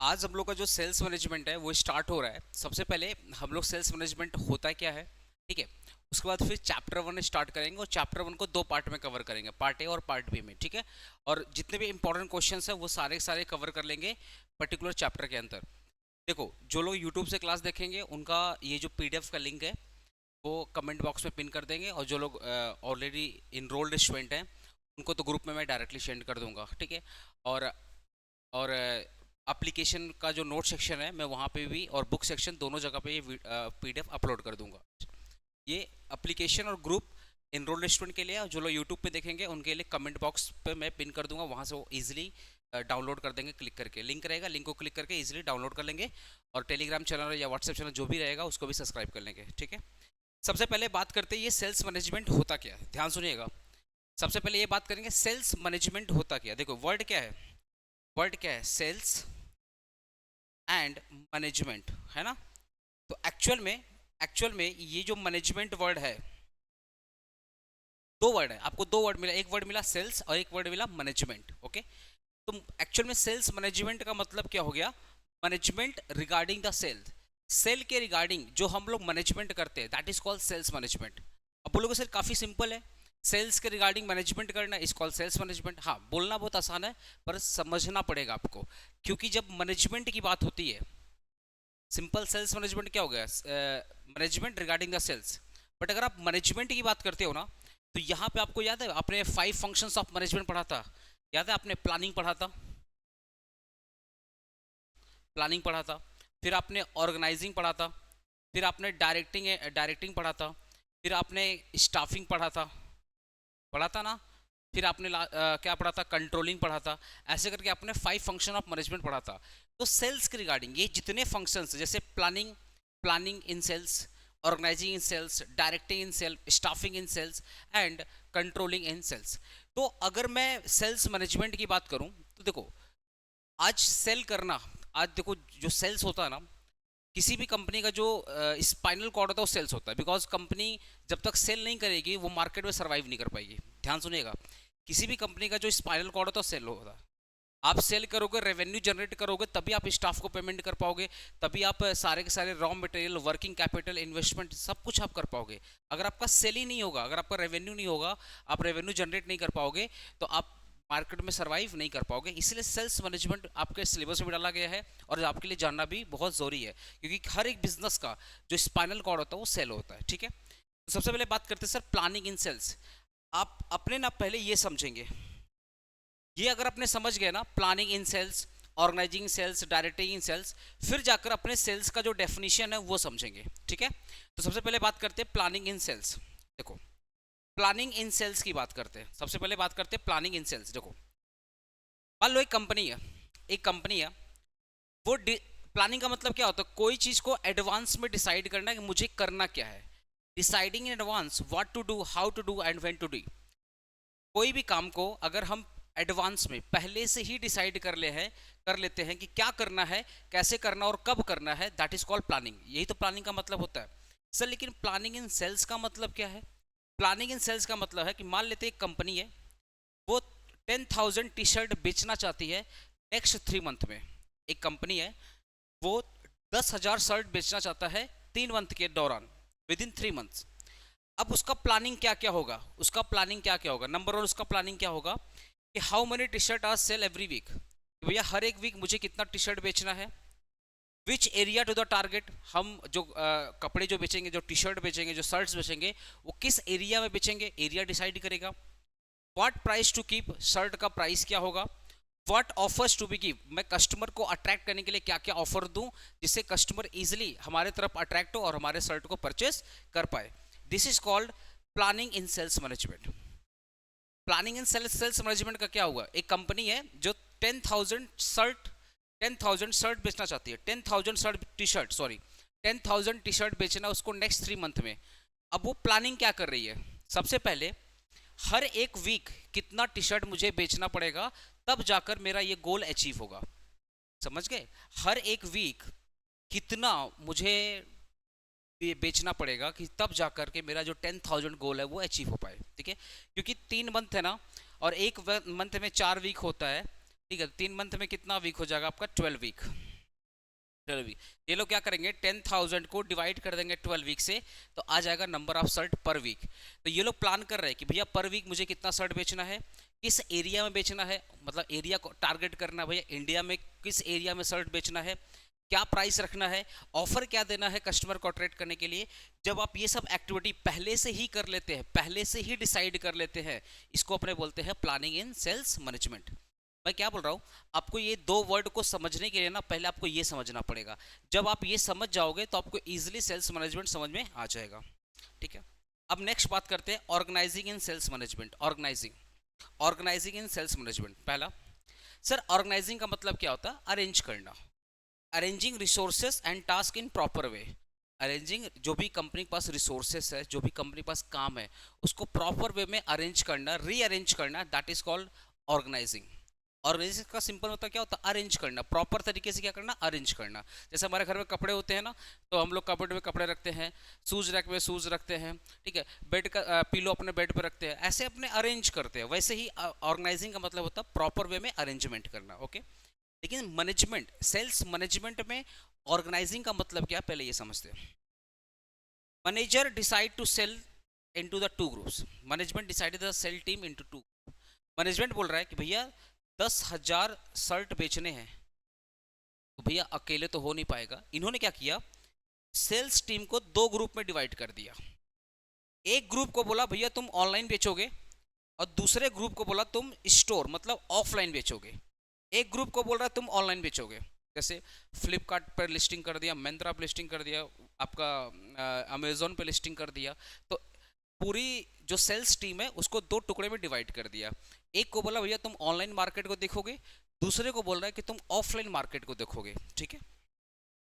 आज हम लोग का जो सेल्स मैनेजमेंट है वो स्टार्ट हो रहा है। सबसे पहले हम लोग सेल्स मैनेजमेंट होता क्या है, ठीक है। उसके बाद फिर चैप्टर 1 स्टार्ट करेंगे और चैप्टर 1 को दो पार्ट में कवर करेंगे, पार्ट ए और पार्ट बी में, ठीक है। और जितने भी इंपॉर्टेंट क्वेश्चंस हैं वो सारे के सारे कवर कर लेंगे पर्टिकुलर चैप्टर के अंदर। देखो, जो लोग यूट्यूब से क्लास देखेंगे उनका ये जो पीडीएफ का लिंक है वो कमेंट बॉक्स में पिन कर देंगे, और जो लोग ऑलरेडी इनरोल्ड स्टूडेंट हैं उनको तो ग्रुप में मैं डायरेक्टली सेंड कर दूंगा, ठीक है। और एप्लीकेशन का जो नोट सेक्शन है मैं वहाँ पे भी, और बुक सेक्शन दोनों जगह पे ये पीडीएफ अपलोड कर दूंगा। ये एप्लीकेशन और ग्रुप इनरोल्ड स्टूडेंट के लिए, और जो लोग यूट्यूब पे देखेंगे उनके लिए कमेंट बॉक्स पे मैं पिन कर दूंगा, वहाँ से वो इजीली डाउनलोड कर देंगे। क्लिक करके लिंक रहेगा, लिंक को क्लिक करके इजीली डाउनलोड कर लेंगे, और टेलीग्राम चैनल या व्हाट्सएप चैनल जो भी रहेगा उसको भी सब्सक्राइब कर लेंगे, ठीक है। सबसे पहले बात करते हैं ये सेल्स मैनेजमेंट होता क्या है, ध्यान सुनिएगा। सबसे पहले ये बात करेंगे सेल्स मैनेजमेंट होता क्या है। देखो, वर्ड क्या है, वर्ड क्या है, सेल्स एंड मैनेजमेंट, है ना। तो एक्चुअल में ये जो मैनेजमेंट वर्ड है, दो वर्ड है, आपको दो वर्ड मिला, एक वर्ड मिला सेल्स और एक वर्ड मिला मैनेजमेंट, ओके। तो एक्चुअल में सेल्स मैनेजमेंट का मतलब क्या हो गया, management regarding the sale, sale के रिगार्डिंग जो हम लोग मैनेजमेंट करते हैं that is called sales management. अब बोलोगे सर काफी सिंपल है, सेल्स के रिगार्डिंग मैनेजमेंट करना इज कॉल्ड सेल्स मैनेजमेंट। हाँ, बोलना बहुत आसान है पर समझना पड़ेगा आपको, क्योंकि जब मैनेजमेंट की बात होती है, सिंपल सेल्स मैनेजमेंट क्या हो गया, management regarding the sales. But अगर आप मैनेजमेंट की बात करते हो ना, तो यहाँ पे आपको याद है आपने 5 फंक्शंस ऑफ मैनेजमेंट पढ़ा था, याद है आपने प्लानिंग पढ़ा था, प्लानिंग पढ़ा था, फिर आपने ऑर्गेनाइजिंग पढ़ा था, फिर आपने डायरेक्टिंग पढ़ा था, फिर आपने स्टाफिंग पढ़ा था ना, फिर आपने क्या पढ़ा था, कंट्रोलिंग पढ़ा था। ऐसे करके आपने 5 फंक्शन ऑफ मैनेजमेंट पढ़ा था। तो सेल्स के रिगार्डिंग ये जितने फंक्शंस, जैसे planning, planning in sales, organising in sales, directing in sales, staffing in sales and controlling in sales. तो अगर मैं सेल्स मैनेजमेंट की बात करूं तो देखो, आज सेल करना, आज देखो जो सेल्स होता है ना, किसी भी कंपनी का जो स्पाइनल कॉर्ड होता है वो सेल्स होता है, बिकॉज कंपनी जब तक सेल नहीं करेगी वो मार्केट में सर्वाइव नहीं कर पाएगी। ध्यान सुनिएगा, किसी भी कंपनी का जो स्पाइनल कॉर्ड होता है सेल होता है। आप सेल करोगे, रेवेन्यू जनरेट करोगे, तभी आप स्टाफ को पेमेंट कर पाओगे, तभी आप सारे के सारे raw material, working capital, investment सब कुछ आप कर पाओगे। अगर आपका सेल ही नहीं होगा, अगर आपका रेवेन्यू नहीं होगा, आप रेवेन्यू जनरेट नहीं कर पाओगे, तो आप मार्केट में सर्वाइव नहीं कर पाओगे। इसलिए सेल्स मैनेजमेंट आपके सिलेबस में डाला गया है, और आपके लिए जानना भी बहुत ज़रूरी है, क्योंकि हर एक बिजनेस का जो स्पाइनल कॉर्ड होता है वो सेल होता है, ठीक है। तो सबसे पहले बात करते हैं सर प्लानिंग इन सेल्स। आप अपने ना पहले ये समझेंगे, ये अगर अपने समझ गए ना, planning in sales, organising sales, directing in sales, फिर जाकर अपने सेल्स का जो डेफिनेशन है वो समझेंगे, ठीक है। तो सबसे पहले बात करते हैं प्लानिंग इन सेल्स। देखो, प्लानिंग इन सेल्स की बात करते हैं, सबसे पहले बात करते हैं प्लानिंग इन सेल्स। देखो, मान लो एक कंपनी है, एक कंपनी है, वो प्लानिंग का मतलब क्या होता है, कोई चीज को एडवांस में डिसाइड करना कि मुझे करना क्या है, deciding in advance what to do, how to do and when to do. कोई भी काम को अगर हम एडवांस में पहले से ही डिसाइड कर लेते हैं कि क्या करना है, कैसे करना और कब करना है, दैट इज कॉल्ड प्लानिंग। यही तो प्लानिंग का मतलब होता है सर। लेकिन प्लानिंग इन सेल्स का मतलब क्या है, प्लानिंग इन सेल्स का मतलब है कि मान लेते एक कंपनी है, वो 10,000 टी शर्ट बेचना चाहती है नेक्स्ट 3 मंथ में। एक कंपनी है, वो 10,000 शर्ट बेचना चाहता है 3 मंथ के दौरान, विद इन 3 मंथ्स। अब उसका प्लानिंग क्या क्या होगा, उसका प्लानिंग क्या क्या होगा, नंबर 1 उसका प्लानिंग क्या होगा कि how many T shirt are sale every week, भैया हर एक वीक मुझे कितना टी शर्ट बेचना है। Which area to the target, हम जो कपड़े जो बेचेंगे, जो टी शर्ट बेचेंगे, जो शर्ट्स बेचेंगे, वो किस एरिया में बेचेंगे, एरिया डिसाइड करेगा। What price to keep, shirt का प्राइस क्या होगा। What offers to be give, मैं कस्टमर को अट्रैक्ट करने के लिए क्या क्या ऑफर दूं जिससे कस्टमर इजिली हमारे तरफ अट्रैक्ट हो और हमारे शर्ट को परचेस कर पाए। This is called planning in sales management. Planning in sales management का क्या हुआ, एक कंपनी है जो 10,000 शर्ट बेचना चाहती है, 10,000 shirt T shirt, sorry 10,000 T shirt बेचना उसको नेक्स्ट 3 मंथ में। अब वो प्लानिंग क्या कर रही है, सबसे पहले हर एक वीक कितना टी शर्ट मुझे बेचना पड़ेगा, तब जाकर मेरा ये गोल अचीव होगा। समझ गए, हर एक वीक कितना मुझे ये बेचना पड़ेगा कि तब जाकर के मेरा जो 10,000 गोल है वो अचीव हो पाए, ठीक है। क्योंकि 3 मंथ है ना, और एक मंथ में 4 वीक होता है, ठीक है। 3 मंथ में कितना वीक हो जाएगा आपका, 12 वीक। 12 वीक। ये लोग क्या करेंगे, 10,000 को डिवाइड कर देंगे 12 वीक से, तो आ जाएगा number of shirt per week. तो ये लोग प्लान कर रहे हैं कि भैया पर वीक मुझे कितना शर्ट बेचना है, किस एरिया में बेचना है, मतलब एरिया को टारगेट करना है, भैया इंडिया में किस एरिया में शर्ट बेचना है, क्या प्राइस रखना है, ऑफर क्या देना है कस्टमर को अट्रैक्ट करने के लिए। जब आप ये सब एक्टिविटी पहले से ही कर लेते हैं, पहले से ही डिसाइड कर लेते हैं, इसको अपने बोलते हैं प्लानिंग इन सेल्स मैनेजमेंट। मैं क्या बोल रहा हूँ, आपको ये दो वर्ड को समझने के लिए ना पहले आपको ये समझना पड़ेगा। जब आप ये समझ जाओगे तो आपको इजीली सेल्स मैनेजमेंट समझ में आ जाएगा। ठीक है, अब नेक्स्ट बात करते हैं organising in sales management. Organising in sales management. पहला सर, ऑर्गेनाइजिंग का मतलब क्या होता है, अरेंज करना, arranging resources and task in proper way. Arranging, जो भी कंपनी के पास रिसोर्सेस है, जो भी कंपनी के पास काम है, उसको प्रॉपर वे में अरेंज करना, रीअरेंज करना, that is called organising. Organising का सिंपल होता क्या होता है, अरेंज करना, प्रॉपर तरीके से क्या करना, अरेंज करना। जैसे हमारे घर में कपड़े होते हैं ना, तो हम लोग कपड़े में कपड़े रखते हैं, शूज रैक में शूज रखते हैं, ठीक है, बेड का पिलो अपने बेड पर रखते हैं, ऐसे अपने अरेंज करते हैं। वैसे ही ऑर्गेनाइजिंग का मतलब होता है प्रॉपर वे में अरेंजमेंट करना। ओके, लेकिन मैनेजमेंट, सेल्स मैनेजमेंट में ऑर्गेनाइजिंग का मतलब क्या, पहले ये समझते हैं। Manager decide to sell into the two groups. Management decided the sale team into two. मैनेजमेंट बोल रहा है कि भैया 10,000 शर्ट बेचने हैं, तो भैया अकेले तो हो नहीं पाएगा। इन्होंने क्या किया, सेल्स टीम को दो ग्रुप में डिवाइड कर दिया। एक ग्रुप को बोला भैया तुम ऑनलाइन बेचोगे, और दूसरे ग्रुप को बोला तुम स्टोर मतलब ऑफलाइन बेचोगे। एक ग्रुप को बोल रहा है तुम ऑनलाइन बेचोगे, जैसे फ्लिपकार्ट पर लिस्टिंग कर दिया, मिंत्रा पर लिस्टिंग कर दिया, आपका अमेजोन पे लिस्टिंग कर दिया। तो पूरी जो सेल्स टीम है उसको दो टुकड़े में डिवाइड कर दिया। एक को बोला भैया तुम ऑनलाइन मार्केट को देखोगे, दूसरे को बोल रहा है कि तुम ऑफलाइन मार्केट को देखोगे। ठीक है,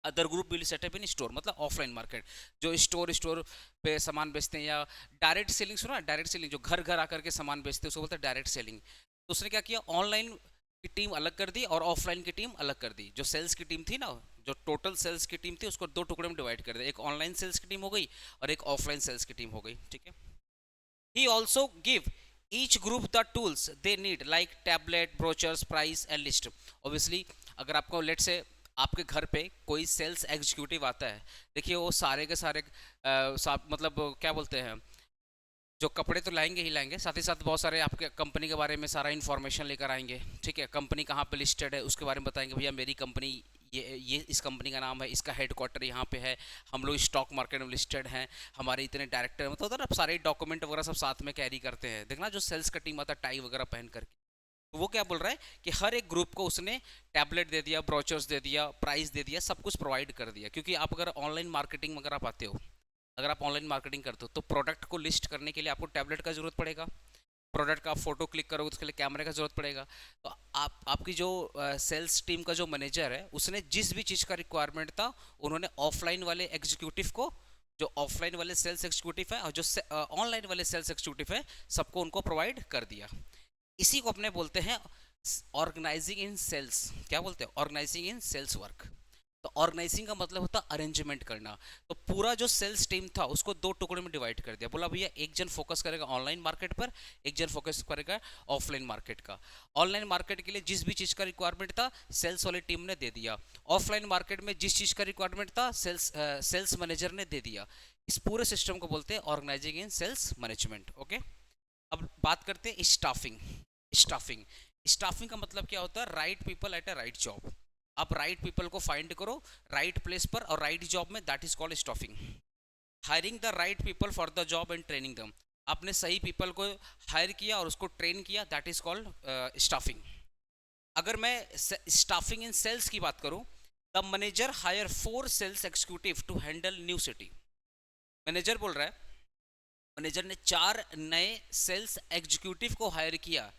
other group will set up in store, मतलब ऑफलाइन मार्केट, जो स्टोर पे सामान बेचते हैं, या डायरेक्ट सेलिंग, सुना डायरेक्ट सेलिंग, जो घर घर आकर के सामान बेचते हैं उसको बोलते हैं डायरेक्ट सेलिंग। तो उसने क्या किया, ऑनलाइन की टीम अलग कर दी और ऑफलाइन की टीम अलग कर दी। जो सेल्स की टीम थी ना, जो टोटल सेल्स की टीम थी, उसको दो टुकड़े में डिवाइड कर दिया, एक ऑनलाइन सेल्स की टीम हो गई और एक ऑफलाइन सेल्स की टीम हो गई। ठीक है, he also give each group the tools they need like tablet, brochures, price and list। obviously अगर आपको लेट से आपके घर पे कोई सेल्स एग्जीक्यूटिव आता है, देखिए वो सारे के सारे मतलब क्या बोलते हैं, जो कपड़े तो लाएंगे ही लाएंगे, साथ ही साथ बहुत सारे आपके कंपनी के बारे में सारा इन्फॉर्मेशन लेकर आएंगे। ठीक है, कंपनी कहाँ पे लिस्टेड है उसके बारे में बताएंगे, भैया मेरी कंपनी ये इस कंपनी का नाम है, इसका हेडक्वार्टर यहाँ पे है, हम लोग स्टॉक मार्केट में लिस्टेड हैं, हमारे इतने डायरेक्टर, मतलब होता है ना, सारे डॉक्यूमेंट वगैरह सब साथ में कैरी करते हैं। देखना जो सेल्स का टीम आता है टाई वगैरह पहन करके, तो वो क्या बोल रहा है कि हर एक ग्रुप को उसने टैबलेट दे दिया, ब्रोचर्स दे दिया, प्राइस दे दिया, सब कुछ प्रोवाइड कर दिया। क्योंकि आप अगर ऑनलाइन मार्केटिंग अगर आप आते हो, अगर आप ऑनलाइन मार्केटिंग करते हो, तो प्रोडक्ट को लिस्ट करने के लिए आपको टैबलेट का जरूरत पड़ेगा, प्रोडक्ट का फोटो क्लिक करोगे उसके लिए कैमरे का जरूरत पड़ेगा। तो आपकी जो सेल्स टीम का जो मैनेजर है, उसने जिस भी चीज़ का रिक्वायरमेंट था, उन्होंने ऑफलाइन वाले एग्जीक्यूटिव को, जो ऑफलाइन वाले सेल्स एग्जीक्यूटिव है और जो ऑनलाइन वाले सेल्स एग्जीक्यूटिव है, सबको उनको प्रोवाइड कर दिया। इसी को अपने बोलते हैं ऑर्गेनाइजिंग इन सेल्स। क्या बोलते हैं, ऑर्गेनाइजिंग इन सेल्स वर्क। तो ऑर्गेनाइजिंग का मतलब होता है अरेंजमेंट करना। तो पूरा जो सेल्स टीम था उसको दो टुकड़े में डिवाइड कर दिया, बोला भैया एक जन फोकस करेगा ऑनलाइन मार्केट पर, एक जन फोकस करेगा ऑफलाइन मार्केट का। ऑनलाइन मार्केट के लिए जिस भी चीज़ का रिक्वायरमेंट था, सेल्स वाली टीम ने दे दिया। ऑफलाइन मार्केट में जिस चीज़ का रिक्वायरमेंट था, सेल्स मैनेजर ने दे दिया। इस पूरे सिस्टम को बोलते हैं organising in sales management. Okay, अब बात करते हैं स्टाफिंग। स्टाफिंग स्टाफिंग का मतलब क्या होता है, right people at a right job. आप राइट पीपल को फाइंड करो राइट प्लेस पर और राइट जॉब में, that is called staffing. Hiring the right people for the job and training दम। आपने सही पीपल को हायर किया और उसको ट्रेन किया, दैट इज कॉल्ड स्टाफिंग। अगर मैं स्टाफिंग इन सेल्स की बात करूं, the manager hire 4 sales executive to handle new city. Manager बोल रहा है, मैनेजर ने 4 नए सेल्स एग्जीक्यूटिव को हायर किया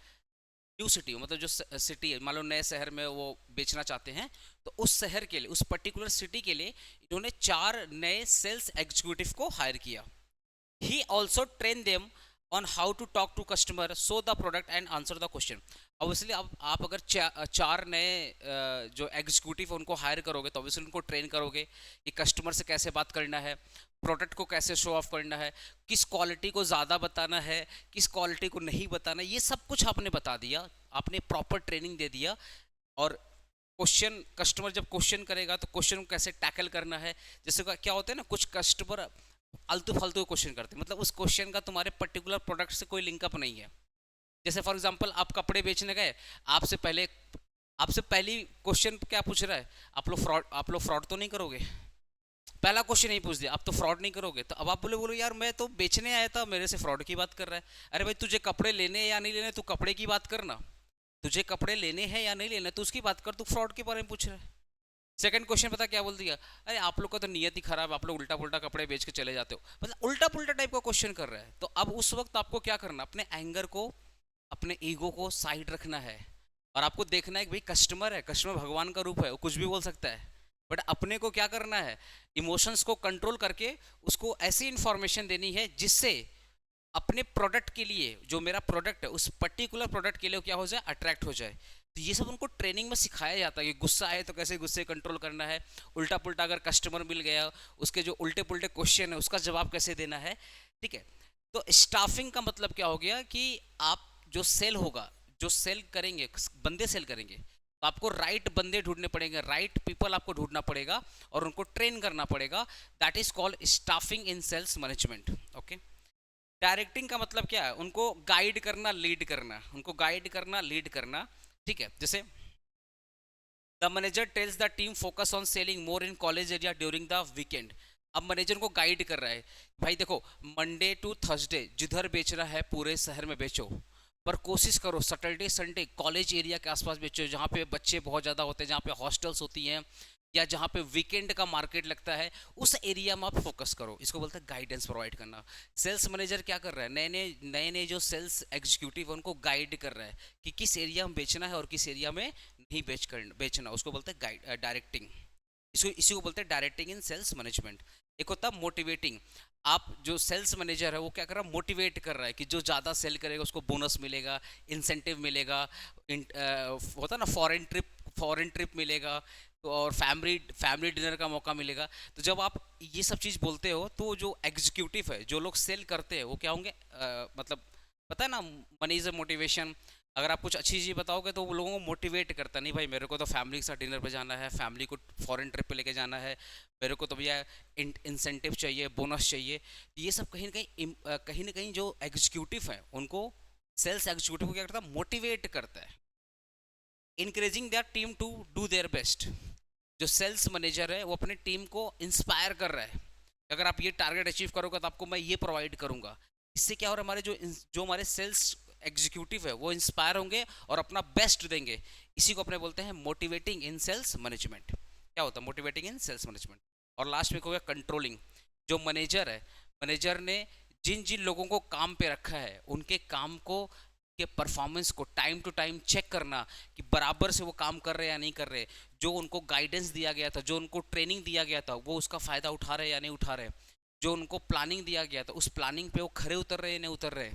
न्यू सिटी, मतलब जो सिटी है, मान लो नए शहर में वो बेचना चाहते हैं, तो उस शहर के लिए, उस पर्टिकुलर सिटी के लिए इन्होंने 4 नए सेल्स एग्जीक्यूटिव को हायर किया। He also train them on how to talk to customer, show the product and answer the question. Obviously अब आप अगर 4 नए जो एग्जीक्यूटिव उनको हायर करोगे, तो ऑब्वियसली उनको ट्रेन करोगे कि कस्टमर से कैसे बात करना है, प्रोडक्ट को कैसे शो ऑफ करना है, किस क्वालिटी को ज़्यादा बताना है, किस क्वालिटी को नहीं बताना, ये सब कुछ आपने बता दिया, आपने प्रॉपर ट्रेनिंग दे दिया। और क्वेश्चन, कस्टमर जब क्वेश्चन करेगा तो क्वेश्चन को कैसे टैकल करना है। जैसे क्या होता है ना, कुछ कस्टमर आलतू फालतू क्वेश्चन करते हैं, मतलब उस क्वेश्चन का तुम्हारे पर्टिकुलर प्रोडक्ट से कोई लिंकअप नहीं है। जैसे फॉर एग्जांपल आप कपड़े बेचने गए, आपसे पहले आपसे पहली क्वेश्चन क्या पूछ रहा है, आप लोग फ्रॉड तो नहीं करोगे। पहला क्वेश्चन यही पूछ दिया, आप तो फ्रॉड नहीं करोगे। तो अब आप बोलो यार मैं तो बेचने आया था, मेरे से फ्रॉड की बात कर रहा है। अरे भाई तुझे कपड़े लेने या नहीं लेने, तू कपड़े की बात करना। तुझे कपड़े लेने हैं या नहीं लेने तो उसकी बात कर, तू फ्रॉड के बारे में पूछ रहा है। सेकंड क्वेश्चन पता क्या बोल दिया, अरे आप लोग का तो नियत ही खराब है, आप लोग उल्टा पुल्टा कपड़े बेच के चले जाते हो। मतलब उल्टा पुल्टा टाइप का क्वेश्चन कर रहा है। तो अब उस वक्त आपको क्या करना, अपने एंगर को, अपने ईगो को साइड रखना है, और आपको देखना है कि भाई कस्टमर है, कस्टमर भगवान का रूप है, वो कुछ भी बोल सकता है। बट अपने को क्या करना है, इमोशंस को कंट्रोल करके उसको ऐसी इंफॉर्मेशन देनी है जिससे अपने प्रोडक्ट के लिए, जो मेरा प्रोडक्ट है उस पर्टिकुलर प्रोडक्ट के लिए क्या हो जाए, अट्रैक्ट हो जाए। तो ये सब उनको ट्रेनिंग में सिखाया जाता है कि गुस्सा आए तो कैसे गुस्से कंट्रोल करना है, उल्टा पुल्टा अगर कस्टमर मिल गया उसके जो उल्टे पुल्टे क्वेश्चन है उसका जवाब कैसे देना है। ठीक है। तो स्टाफिंग का मतलब क्या हो गया कि आप जो सेल होगा, जो सेल करेंगे, बंदे सेल करेंगे, तो आपको राइट बंदे ढूंढने पड़ेंगे, राइट पीपल आपको ढूंढना पड़ेगा और उनको ट्रेन करना पड़ेगा। That is called staffing in sales management. Okay. Directing का मतलब क्या है, उनको गाइड करना, लीड करना, उनको गाइड करना, लीड करना। ठीक है। जैसे the manager tells the team focus on selling more in college area during the weekend. अब मैनेजर को गाइड कर रहा है, भाई देखो मंडे टू थर्सडे जिधर बेचना है पूरे शहर में बेचो, पर कोशिश करो सैटरडे संडे कॉलेज एरिया के आसपास बेचो, जहाँ पे बच्चे बहुत ज़्यादा होते हैं, जहाँ पे हॉस्टल्स होती हैं, या जहाँ पे वीकेंड का मार्केट लगता है, उस एरिया में आप फोकस करो। इसको बोलते हैं गाइडेंस प्रोवाइड करना। सेल्स मैनेजर क्या कर रहा है, नए नए जो सेल्स एग्जीक्यूटिव उनको गाइड कर रहा है कि किस एरिया में बेचना है और किस एरिया में नहीं बेचना। उसको बोलते हैं गाइड, डायरेक्टिंग। इसी को बोलते हैं डायरेक्टिंग इन सेल्स मैनेजमेंट। एक होता है मोटिवेटिंग। आप जो सेल्स मैनेजर है वो क्या कर रहा है, मोटिवेट कर रहा है कि जो ज़्यादा सेल करेगा उसको बोनस मिलेगा, इंसेंटिव मिलेगा, होता है ना फॉरेन ट्रिप मिलेगा, तो और फैमिली डिनर का मौका मिलेगा। तो जब आप ये सब चीज़ बोलते हो तो जो एग्जीक्यूटिव है, जो लोग सेल करते हैं, वो क्या होंगे, मतलब पता है ना, मनी इज अ मोटिवेशन। अगर आप कुछ अच्छी चीज़ बताओगे तो वो लोगों को मोटिवेट करता, नहीं भाई मेरे को तो फैमिली के साथ डिनर पे जाना है, फैमिली को फॉरेन ट्रिप पे लेके जाना है, मेरे को तो भैया इंसेंटिव चाहिए, बोनस चाहिए। ये सब कहीं ना कहीं जो एग्जीक्यूटिव है उनको, सेल्स एग्जीक्यूटिव को क्या करता है, मोटिवेट करता है, increasing their team to do their best. जो सेल्स मैनेजर है वो अपनी टीम को इंस्पायर कर रहा है, अगर आप ये टारगेट अचीव करोगे तो आपको मैं ये प्रोवाइड करूंगा। इससे क्या हो रहा है, हमारे जो हमारे सेल्स एग्जीक्यूटिव है वो इंस्पायर होंगे और अपना बेस्ट देंगे। इसी को अपने बोलते हैं मोटिवेटिंग इन सेल्स मैनेजमेंट। क्या होता है मोटिवेटिंग इन सेल्स मैनेजमेंट। और लास्ट में हो गया कंट्रोलिंग। जो मैनेजर है, मैनेजर ने जिन जिन लोगों को काम पे रखा है उनके काम को, के परफॉर्मेंस को टाइम टू टाइम चेक करना कि बराबर से वो काम कर रहे हैं या नहीं कर रहे, जो उनको गाइडेंस दिया गया था, जो उनको ट्रेनिंग दिया गया था, वो उसका फ़ायदा उठा रहे हैं या नहीं उठा रहे, जो उनको प्लानिंग दिया गया था उस प्लानिंग पे वो खरे उतर रहे हैं नहीं उतर रहे,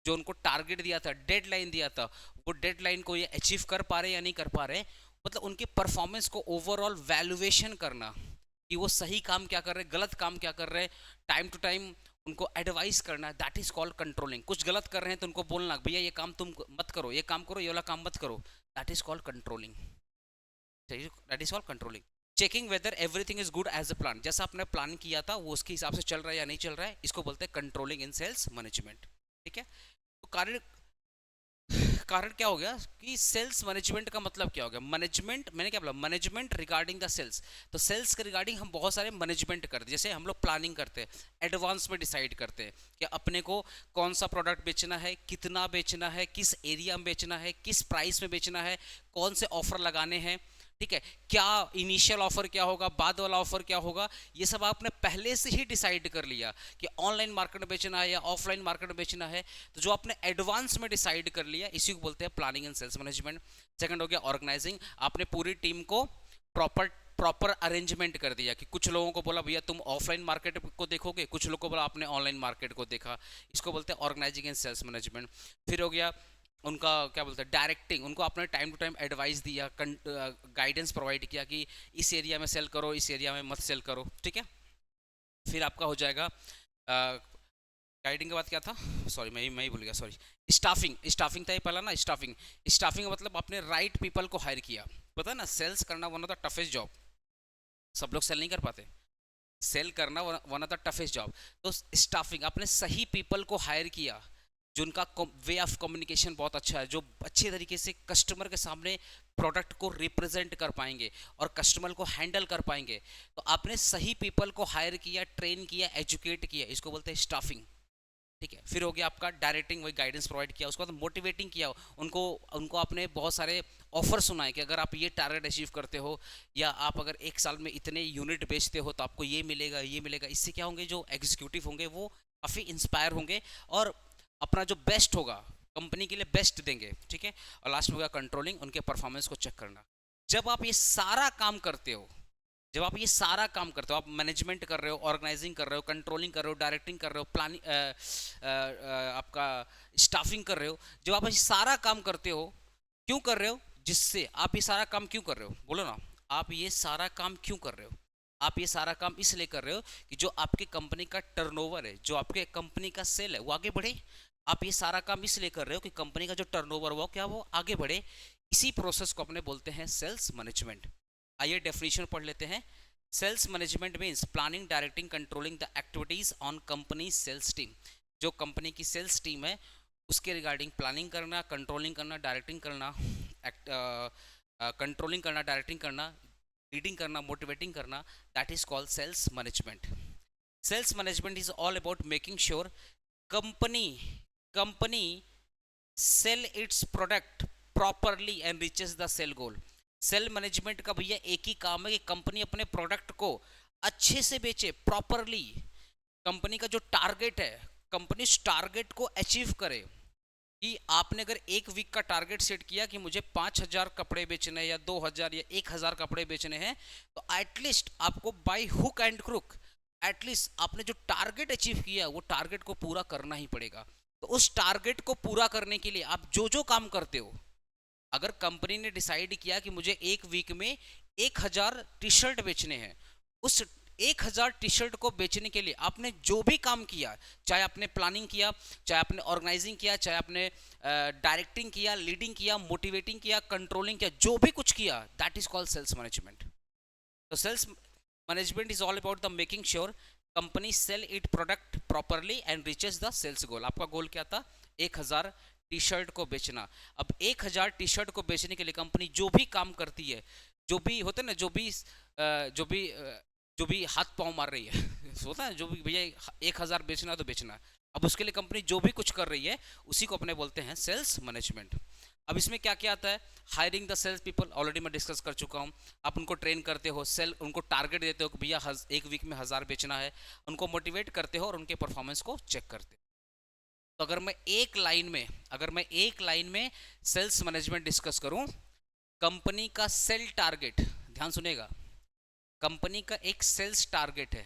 जो उनको टारगेट दिया था, डेडलाइन दिया था, वो डेडलाइन को ये अचीव कर पा रहे या नहीं कर पा रहे। मतलब उनके परफॉर्मेंस को ओवरऑल वैल्यूएशन करना कि वो सही काम क्या कर रहे हैं, गलत काम क्या कर रहे हैं, टाइम टू टाइम उनको एडवाइस करना है। That is called controlling. कुछ गलत कर रहे हैं तो उनको बोलना भैया ये काम तुम मत करो, ये काम करो, ये वाला काम मत करो। That is called controlling. That is called controlling. Checking whether everything is good as a plan, जैसा आपने प्लान किया था वो उसके हिसाब से चल रहा है या नहीं चल रहा है, इसको बोलते हैं कंट्रोलिंग इन सेल्स मैनेजमेंट। ठीक है। तो कारण कारण क्या हो गया कि सेल्स मैनेजमेंट का मतलब क्या हो गया, मैनेजमेंट, मैंने क्या बोला, मैनेजमेंट रिगार्डिंग द सेल्स। तो सेल्स के रिगार्डिंग हम बहुत सारे मैनेजमेंट करते हैं। जैसे हम लोग प्लानिंग करते हैं, एडवांस में डिसाइड करते हैं कि अपने को कौन सा प्रोडक्ट बेचना है, कितना बेचना है, किस एरिया में बेचना है, किस प्राइस में बेचना है, कौन से ऑफर लगाने हैं। ठीक है। क्या इनिशियल ऑफर क्या होगा, बाद वाला ऑफर क्या होगा, ये सब आपने पहले से ही डिसाइड कर लिया कि ऑनलाइन मार्केट में बेचना है या ऑफलाइन मार्केट में बेचना है। तो जो आपने एडवांस में डिसाइड कर लिया इसी को बोलते हैं planning and sales management. Second हो गया ऑर्गेनाइजिंग। आपने पूरी टीम को प्रॉपर अरेंजमेंट कर दिया कि कुछ लोगों को बोला भैया तुम ऑफलाइन मार्केट को देखोगे, कुछ लोगों को बोला आपने ऑनलाइन मार्केट को देखा। इसको बोलते हैं ऑर्गेनाइजिंग एंड सेल्स मैनेजमेंट। फिर हो गया उनका क्या बोलते हैं डायरेक्टिंग। उनको आपने टाइम टू टाइम एडवाइस दिया, गाइडेंस प्रोवाइड किया कि इस एरिया में सेल करो, इस एरिया में मत सेल करो। ठीक है। फिर आपका हो जाएगा गाइडिंग के बाद क्या था, सॉरी मैं ही भूल गया, सॉरी। स्टाफिंग, स्टाफिंग था ये पहला ना, स्टाफिंग। स्टाफिंग का मतलब आपने राइट पीपल को हायर किया। पता है ना, सेल्स करना one of the toughest job, सब लोग सेल नहीं कर पाते। सेल करना one of the toughest job. तो स्टाफिंग, आपने सही पीपल को हायर किया जिनका वे ऑफ कम्युनिकेशन बहुत अच्छा है, जो अच्छे तरीके से कस्टमर के सामने प्रोडक्ट को रिप्रेजेंट कर पाएंगे और कस्टमर को हैंडल कर पाएंगे। तो आपने सही पीपल को हायर किया, ट्रेन किया, एजुकेट किया, इसको बोलते हैं स्टाफिंग। ठीक है, फिर हो गया आपका डायरेक्टिंग, वही गाइडेंस प्रोवाइड किया, उसके बाद मोटिवेटिंग किया उनको। उनको आपने बहुत सारे ऑफर सुनाए कि अगर आप ये टारगेट अचीव करते हो, या आप अगर एक साल में इतने यूनिट बेचते हो तो आपको ये मिलेगा, ये मिलेगा। इससे क्या होंगे, जो एग्जीक्यूटिव होंगे वो काफ़ी इंस्पायर होंगे और अपना जो बेस्ट होगा कंपनी के लिए बेस्ट देंगे। ठीक है, और लास्ट में होगा कंट्रोलिंग, उनके परफॉर्मेंस को चेक करना। जब आप ये सारा काम करते हो, जब आप ये सारा काम करते हो, आप मैनेजमेंट कर रहे हो, ऑर्गेनाइजिंग कर रहे हो, कंट्रोलिंग कर रहे हो, डायरेक्टिंग कर रहे हो, प्लानिंग, आपका स्टाफिंग कर रहे हो, जब आप ये सारा काम करते हो, क्यों कर रहे हो, जिससे आप ये सारा काम क्यों कर रहे हो, बोलो ना। आप ये सारा काम क्यों कर रहे हो? आप ये सारा काम इसलिए कर रहे हो कि जो आपके कंपनी का टर्नओवर है, जो आपके कंपनी का सेल है, वो आगे बढ़े। आप ये सारा काम इसलिए कर रहे हो कि कंपनी का जो टर्नओवर वो क्या, वो आगे बढ़े। इसी प्रोसेस को अपने बोलते हैं सेल्स मैनेजमेंट। आइए डेफिनेशन पढ़ लेते हैं। Sales management means planning, directing, controlling the activities on company sales team. जो कंपनी की सेल्स टीम है उसके रिगार्डिंग प्लानिंग करना, कंट्रोलिंग करना, डायरेक्टिंग करना, कंट्रोलिंग करना, डायरेक्टिंग करना, लीडिंग करना, मोटिवेटिंग करना, that is called sales management. Sales management is all about making sure company company sale its product properly and reaches the sale goal. Sale management का भैया एक ही काम है कि कंपनी अपने प्रोडक्ट को अच्छे से बेचे, प्रॉपरली। कंपनी का जो टारगेट है, कंपनी उस टारगेट को अचीव करे। कि आपने अगर एक वीक का टारगेट सेट किया कि मुझे 5,000 कपड़े बेचने हैं, या 2,000 या 1,000 कपड़े बेचने हैं, तो एटलीस्ट आपको by hook and crook, at least आपने जो टारगेट अचीव किया वो टारगेट को पूरा करना ही पड़ेगा। तो उस टारगेट को पूरा करने के लिए आप जो जो काम करते हो, अगर कंपनी ने डिसाइड किया कि मुझे एक वीक में 1,000 टी शर्ट बेचने हैं, उस 1,000 टी शर्ट को बेचने के लिए आपने जो भी काम किया, चाहे आपने प्लानिंग किया, चाहे आपने ऑर्गेनाइजिंग किया, चाहे आपने डायरेक्टिंग किया, लीडिंग किया, मोटिवेटिंग किया, कंट्रोलिंग किया, जो भी कुछ किया, that is called sales management. तो sales management is all about the making sure company sell it product properly and reaches the sales goal. आपका गोल क्या था? 1,000 टी शर्ट को बेचना। अब 1,000 टी शर्ट को बेचने के लिए कंपनी जो भी काम करती है, जो भी होते ना, जो भी हाथ पांव मार रही है होता है, जो भी भैया 1,000 बेचना है तो बेचना है, अब उसके लिए कंपनी जो भी कुछ कर रही है उसी को अपने बोलते हैं सेल्स मैनेजमेंट। अब इसमें क्या क्या आता है? Hiring the sales people, already मैं डिस्कस कर चुका हूँ। आप उनको ट्रेन करते हो, सेल उनको टारगेट देते हो कि भैया एक वीक में 1,000 बेचना है, उनको मोटिवेट करते हो और उनके परफॉर्मेंस को चेक करते हो। तो अगर मैं एक लाइन में सेल्स मैनेजमेंट डिस्कस करूं, कंपनी का सेल टारगेट, ध्यान सुनेगा, कंपनी का एक सेल्स टारगेट है।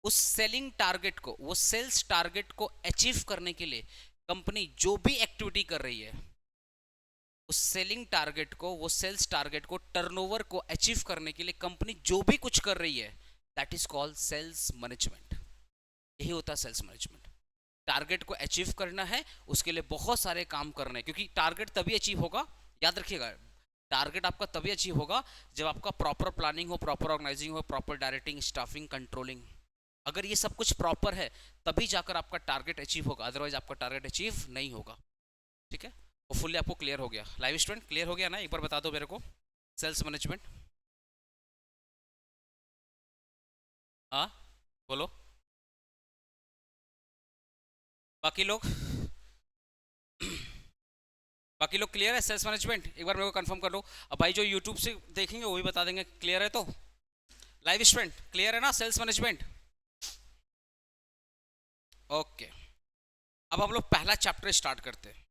उस सेलिंग टारगेट को, वो सेल्स टारगेट को अचीव करने के लिए कंपनी जो भी एक्टिविटी कर रही है, उस सेलिंग टारगेट को, वो सेल्स टारगेट को, टर्नओवर को अचीव करने के लिए कंपनी जो भी कुछ कर रही है, that is called sales management. यही होता है सेल्स मैनेजमेंट। टारगेट को अचीव करना है, उसके लिए बहुत सारे काम करने हैं, क्योंकि टारगेट तभी अचीव होगा, याद रखिएगा, टारगेट आपका तभी अचीव होगा जब आपका प्रॉपर प्लानिंग हो, प्रॉपर ऑर्गेनाइजिंग हो, प्रॉपर डायरेक्टिंग, स्टाफिंग, कंट्रोलिंग। अगर ये सब कुछ प्रॉपर है तभी जाकर आपका टारगेट अचीव होगा, अदरवाइज आपका टारगेट अचीव नहीं होगा। ठीक है, वो फुल्ली आपको क्लियर हो गया? लाइव स्टूडेंट क्लियर हो गया ना? एक बार बता दो मेरे को, सेल्स मैनेजमेंट। हाँ, बोलो बाकी लोग। बाकी लोग क्लियर है सेल्स मैनेजमेंट? एक बार मेरे को कंफर्म कर लो। अब भाई जो यूट्यूब से देखेंगे वो भी बता देंगे क्लियर है। तो लाइव स्टूडेंट क्लियर है ना सेल्स मैनेजमेंट? ओके, अब हम लोग पहला चैप्टर स्टार्ट करते हैं।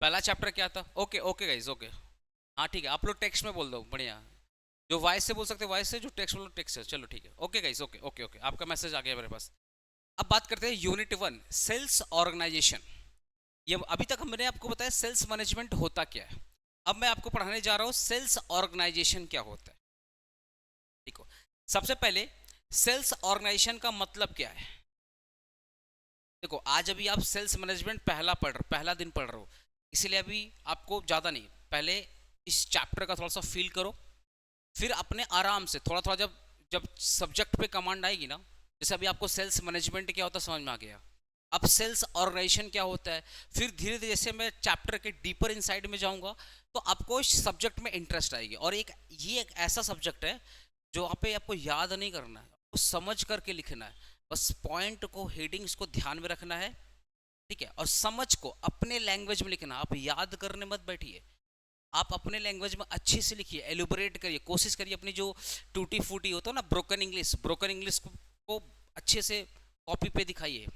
पहला चैप्टर क्या था? ओके ओके गाइस, ओके, हाँ ठीक है, आप लोग टेक्स्ट में बोल दो, बढ़िया। जो वॉइस से बोल सकते हैं वॉइस से, जो टेक्स्ट बोलो टेक्स्ट से, चलो ठीक है। Okay guys, okay okay okay, आपका मैसेज आ गया मेरे पास। अब बात करते हैं यूनिट 1, सेल्स ऑर्गेनाइजेशन। ये अभी तक हमने आपको बताया सेल्स मैनेजमेंट होता क्या है। अब मैं आपको पढ़ाने जा रहा हूं सेल्स ऑर्गेनाइजेशन क्या होता है। देखो, सबसे पहले सेल्स ऑर्गेनाइजेशन का मतलब क्या है? देखो आज अभी आप सेल्स मैनेजमेंट पहला दिन पढ़ रहे हो, इसीलिए अभी आपको ज़्यादा नहीं, पहले इस चैप्टर का थोड़ा सा फील करो, फिर अपने आराम से थोड़ा थोड़ा जब जब सब्जेक्ट पे कमांड आएगी ना, जैसे अभी आपको सेल्स मैनेजमेंट क्या होता है समझ में आ गया, अब सेल्स ऑर्गेनाइजेशन क्या होता है, फिर धीरे धीरे जैसे मैं चैप्टर के डीपर इनसाइड में जाऊंगा तो आपको इस सब्जेक्ट में इंटरेस्ट आएगी। और ये एक ऐसा सब्जेक्ट है जो वहाँ पे आपको याद नहीं करना है, आपको समझ करके लिखना है, बस पॉइंट को हेडिंग्स को ध्यान में रखना है, ठीक है, और समझ को अपने लैंग्वेज में लिखना, आप याद करने मत बैठिए, आप अपने लैंग्वेज में अच्छे से लिखिए, एलुबरेट करिए, कोशिश करिए अपनी जो टूटी फूटी होता है ना ब्रोकन इंग्लिश को अच्छे से कॉपी पे दिखाइए,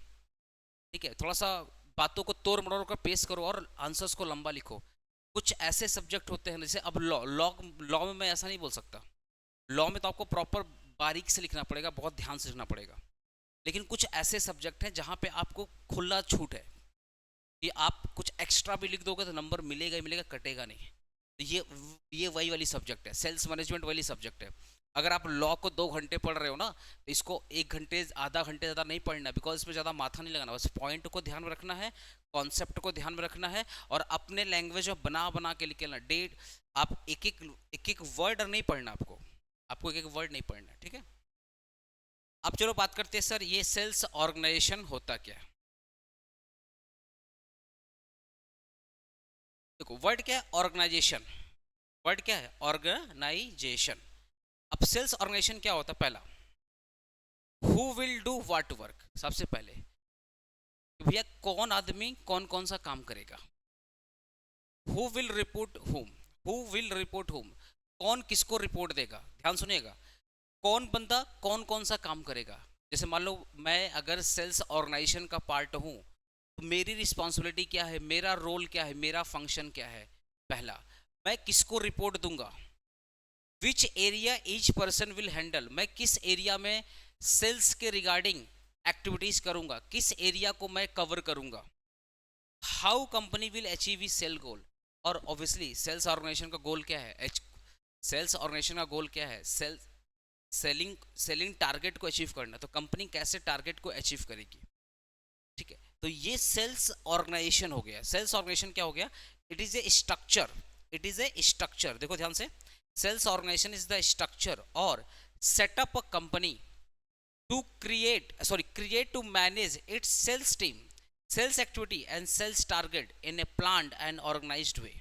ठीक है, थोड़ा सा बातों को तोड़ मरोड़ कर पेश करो और आंसर्स को लंबा लिखो। कुछ ऐसे सब्जेक्ट होते हैं जैसे अब लॉ लॉ लॉ में मैं ऐसा नहीं बोल सकता, लॉ में तो आपको प्रॉपर बारीक से लिखना पड़ेगा, बहुत ध्यान से लिखना पड़ेगा, लेकिन कुछ ऐसे सब्जेक्ट हैं जहाँ पे आपको खुला छूट है कि आप कुछ एक्स्ट्रा भी लिख दोगे तो नंबर मिलेगा ही मिलेगा, कटेगा नहीं। तो ये वही वाली सब्जेक्ट है, सेल्स मैनेजमेंट वाली सब्जेक्ट है। अगर आप लॉ को 2 घंटे पढ़ रहे हो ना, तो इसको 1 घंटे आधा घंटे ज़्यादा नहीं पढ़ना, बिकॉज इसमें ज़्यादा माथा नहीं लगाना, बस पॉइंट को ध्यान में रखना है, कॉन्सेप्ट को ध्यान में रखना है, और अपने लैंग्वेज में बना बना के लिखना। डेट आप एक एक वर्ड नहीं पढ़ना, आपको एक एक वर्ड नहीं पढ़ना, ठीक है। अब चलो बात करते हैं सर, ये सेल्स ऑर्गेनाइजेशन होता क्या है। देखो वर्ड क्या है, ऑर्गेनाइजेशन, वर्ड क्या है, ऑर्गेनाइजेशन। अब सेल्स ऑर्गेनाइजेशन क्या होता है, पहला who will do what work, सबसे पहले भैया कौन आदमी कौन कौन सा काम करेगा, हु विल रिपोर्ट हुम, हु विल रिपोर्ट हुम, कौन किसको रिपोर्ट देगा, ध्यान सुनिएगा, कौन बंदा कौन कौन सा काम करेगा। जैसे मान लो मैं अगर सेल्स ऑर्गेनाइजेशन का पार्ट हूं, तो मेरी रिस्पॉन्सिबिलिटी क्या है, मेरा रोल क्या है, मेरा फंक्शन क्या है। पहला, मैं किसको रिपोर्ट दूंगा, which area each person will handle, मैं किस एरिया में सेल्स के रिगार्डिंग एक्टिविटीज करूंगा, किस एरिया को मैं कवर करूंगा। How company will achieve is sale goal, और ऑब्वियसली सेल्स ऑर्गेनाइजेशन का गोल क्या है, सेल्स ऑर्गेनाइजेशन का गोल क्या है, सेलिंग सेलिंग टारगेट को अचीव करना, तो कंपनी कैसे टारगेट को अचीव करेगी, ठीक है। तो ये सेल्स ऑर्गेनाइजेशन हो गया। सेल्स ऑर्गेनाइजेशन क्या हो गया, it is a structure, it is a structure, देखो ध्यान से, sales organisation is the structure और setup a company to create to manage its sales team, sales activity and sales target in a planned and organized way।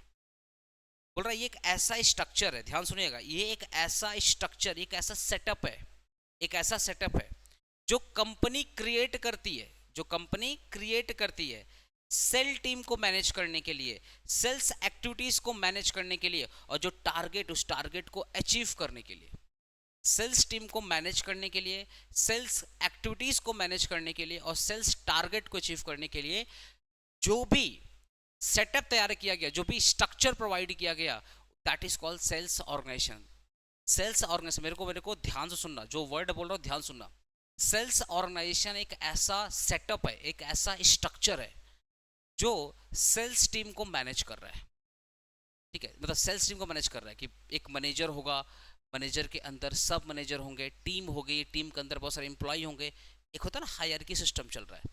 बोल रहा है ये एक ऐसा स्ट्रक्चर है, ध्यान सुनिएगा, ये एक ऐसा स्ट्रक्चर, एक ऐसा सेटअप है, एक ऐसा सेटअप है जो कंपनी क्रिएट करती है, जो कंपनी क्रिएट करती है सेल टीम को मैनेज करने के लिए, सेल्स एक्टिविटीज को मैनेज करने के लिए, और जो टारगेट उस टारगेट को अचीव करने के लिए, सेल्स टीम को मैनेज करने के लिए, सेल्स एक्टिविटीज को मैनेज करने के लिए, और सेल्स टारगेट को अचीव करने के लिए जो भी सेटअप तैयार किया गया, जो भी स्ट्रक्चर प्रोवाइड किया गया, that is called sales organisation. Sales organisation, मेरे को ध्यान से सुनना, जो वर्ड बोल रहा हूं ध्यान सुनना। सेल्स ऑर्गेनाइजेशन एक ऐसा सेटअप है, एक ऐसा स्ट्रक्चर है जो सेल्स टीम को मैनेज कर रहा है, ठीक है, मतलब सेल्स टीम को मैनेज कर रहा है कि एक मैनेजर होगा, मैनेजर के अंदर सब मैनेजर होंगे, टीम होगी, टीम के अंदर बहुत सारे एम्प्लॉय होंगे, एक होता है ना हायरार्की सिस्टम चल रहा है।